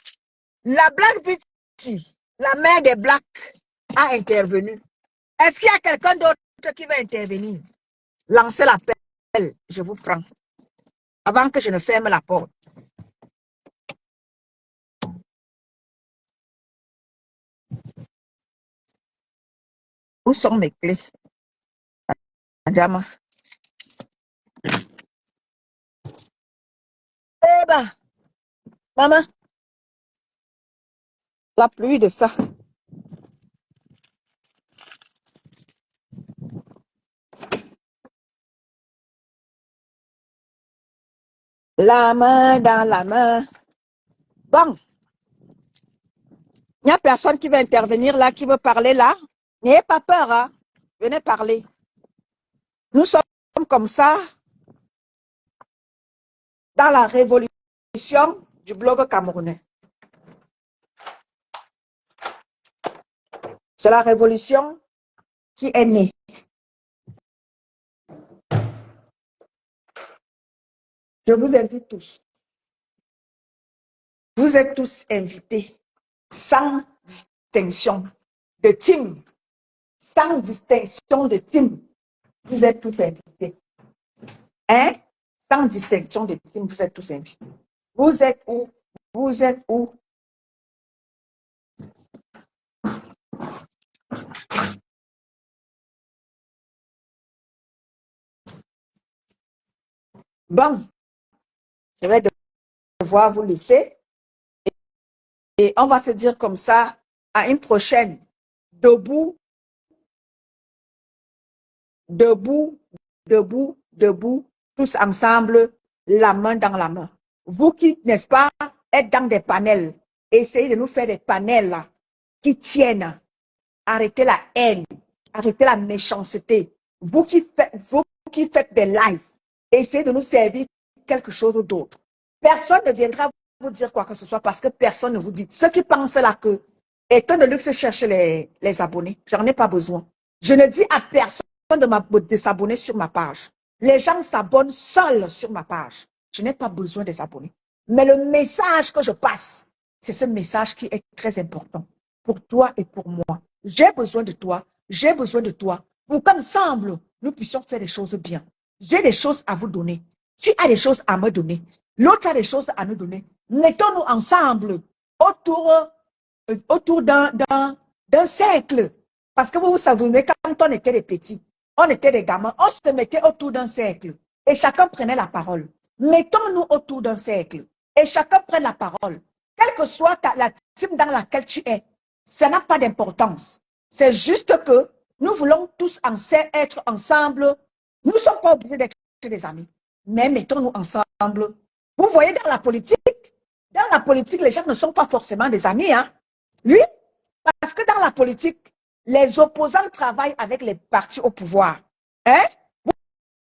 La Black Beauty, la mère des Blacks, a intervenu. Est-ce qu'il y a quelqu'un d'autre qui veut intervenir? Lancez l'appel, je vous prends. Avant que je ne ferme la porte. Où sont mes clés? Madame. Eh ben, maman, la pluie de ça. La main dans la main. Bon. Il n'y a personne qui veut intervenir là, qui veut parler là. N'ayez pas peur, hein. Venez parler. Nous sommes comme ça dans la révolution du blog camerounais. C'est la révolution qui est née. Je vous invite tous. Vous êtes tous invités, sans distinction de team. Sans distinction de team. Vous êtes tous invités. Hein? Sans distinction de team, vous êtes tous invités. Vous êtes où? Vous êtes où? Bon, je vais devoir vous laisser. Et on va se dire comme ça, à une prochaine. Debout, debout, debout, debout, tous ensemble, la main dans la main. Vous qui, n'est-ce pas, êtes dans des panels, essayez de nous faire des panels là. qui tiennent. Arrêtez la haine, arrêtez la méchanceté. Vous qui faites des lives, essayez de nous servir quelque chose d'autre. Personne ne viendra vous dire quoi que ce soit parce que personne ne vous dit. Ceux qui pensent là que, étant de luxe, chercher les abonnés, j'en ai pas besoin. Je ne dis à personne de s'abonner sur ma page. Les gens s'abonnent seuls sur ma page. Je n'ai pas besoin des abonnés. Mais le message que je passe, c'est ce message qui est très important pour toi et pour moi. J'ai besoin de toi, j'ai besoin de toi pour qu'ensemble, nous puissions faire des choses bien. J'ai des choses à vous donner. Tu as des choses à me donner. L'autre a des choses à nous donner. Mettons-nous ensemble autour d'un cercle. Parce que vous vous savez, quand on était des petits, on était des gamins, on se mettait autour d'un cercle et chacun prenait la parole. Mettons-nous autour d'un cercle et chacun prenne la parole. Quelle que soit la team dans laquelle tu es, ça n'a pas d'importance. C'est juste que nous voulons tous être ensemble. Nous ne sommes pas obligés d'être des amis, mais mettons-nous ensemble. Vous voyez, dans la politique, les gens ne sont pas forcément des amis. Hein? Oui, parce que dans la politique, les opposants travaillent avec les partis au pouvoir. Hein?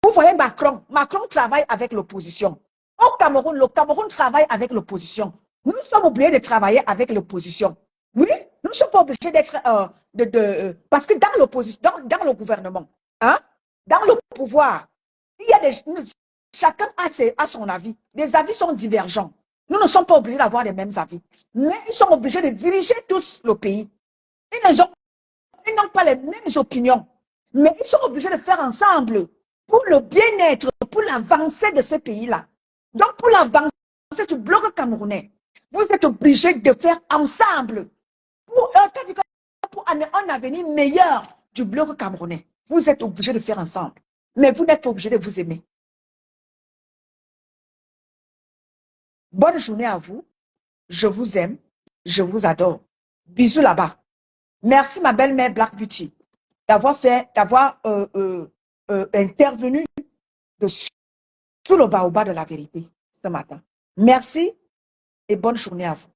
Vous voyez Macron travaille avec l'opposition. Au Cameroun, le Cameroun travaille avec l'opposition. Nous sommes obligés de travailler avec l'opposition. Oui, nous ne sommes pas obligés d'être... parce que dans l'opposition, dans le gouvernement, hein, dans le pouvoir, il y a chacun a son avis. Les avis sont divergents. Nous ne sommes pas obligés d'avoir les mêmes avis. Mais ils sont obligés de diriger tous le pays. Ils n'ont pas les mêmes opinions. Mais ils sont obligés de faire ensemble pour le bien-être, pour l'avancée de ce pays-là. Donc, pour l'avancée du bloc camerounais, vous êtes obligés de faire ensemble pour un avenir meilleur du bloc camerounais. Vous êtes obligés de faire ensemble. Mais vous n'êtes pas obligés de vous aimer. Bonne journée à vous. Je vous aime. Je vous adore. Bisous là-bas. Merci ma belle-mère Black Beauty d'avoir intervenu sous le baobab de la vérité ce matin. Merci et bonne journée à vous.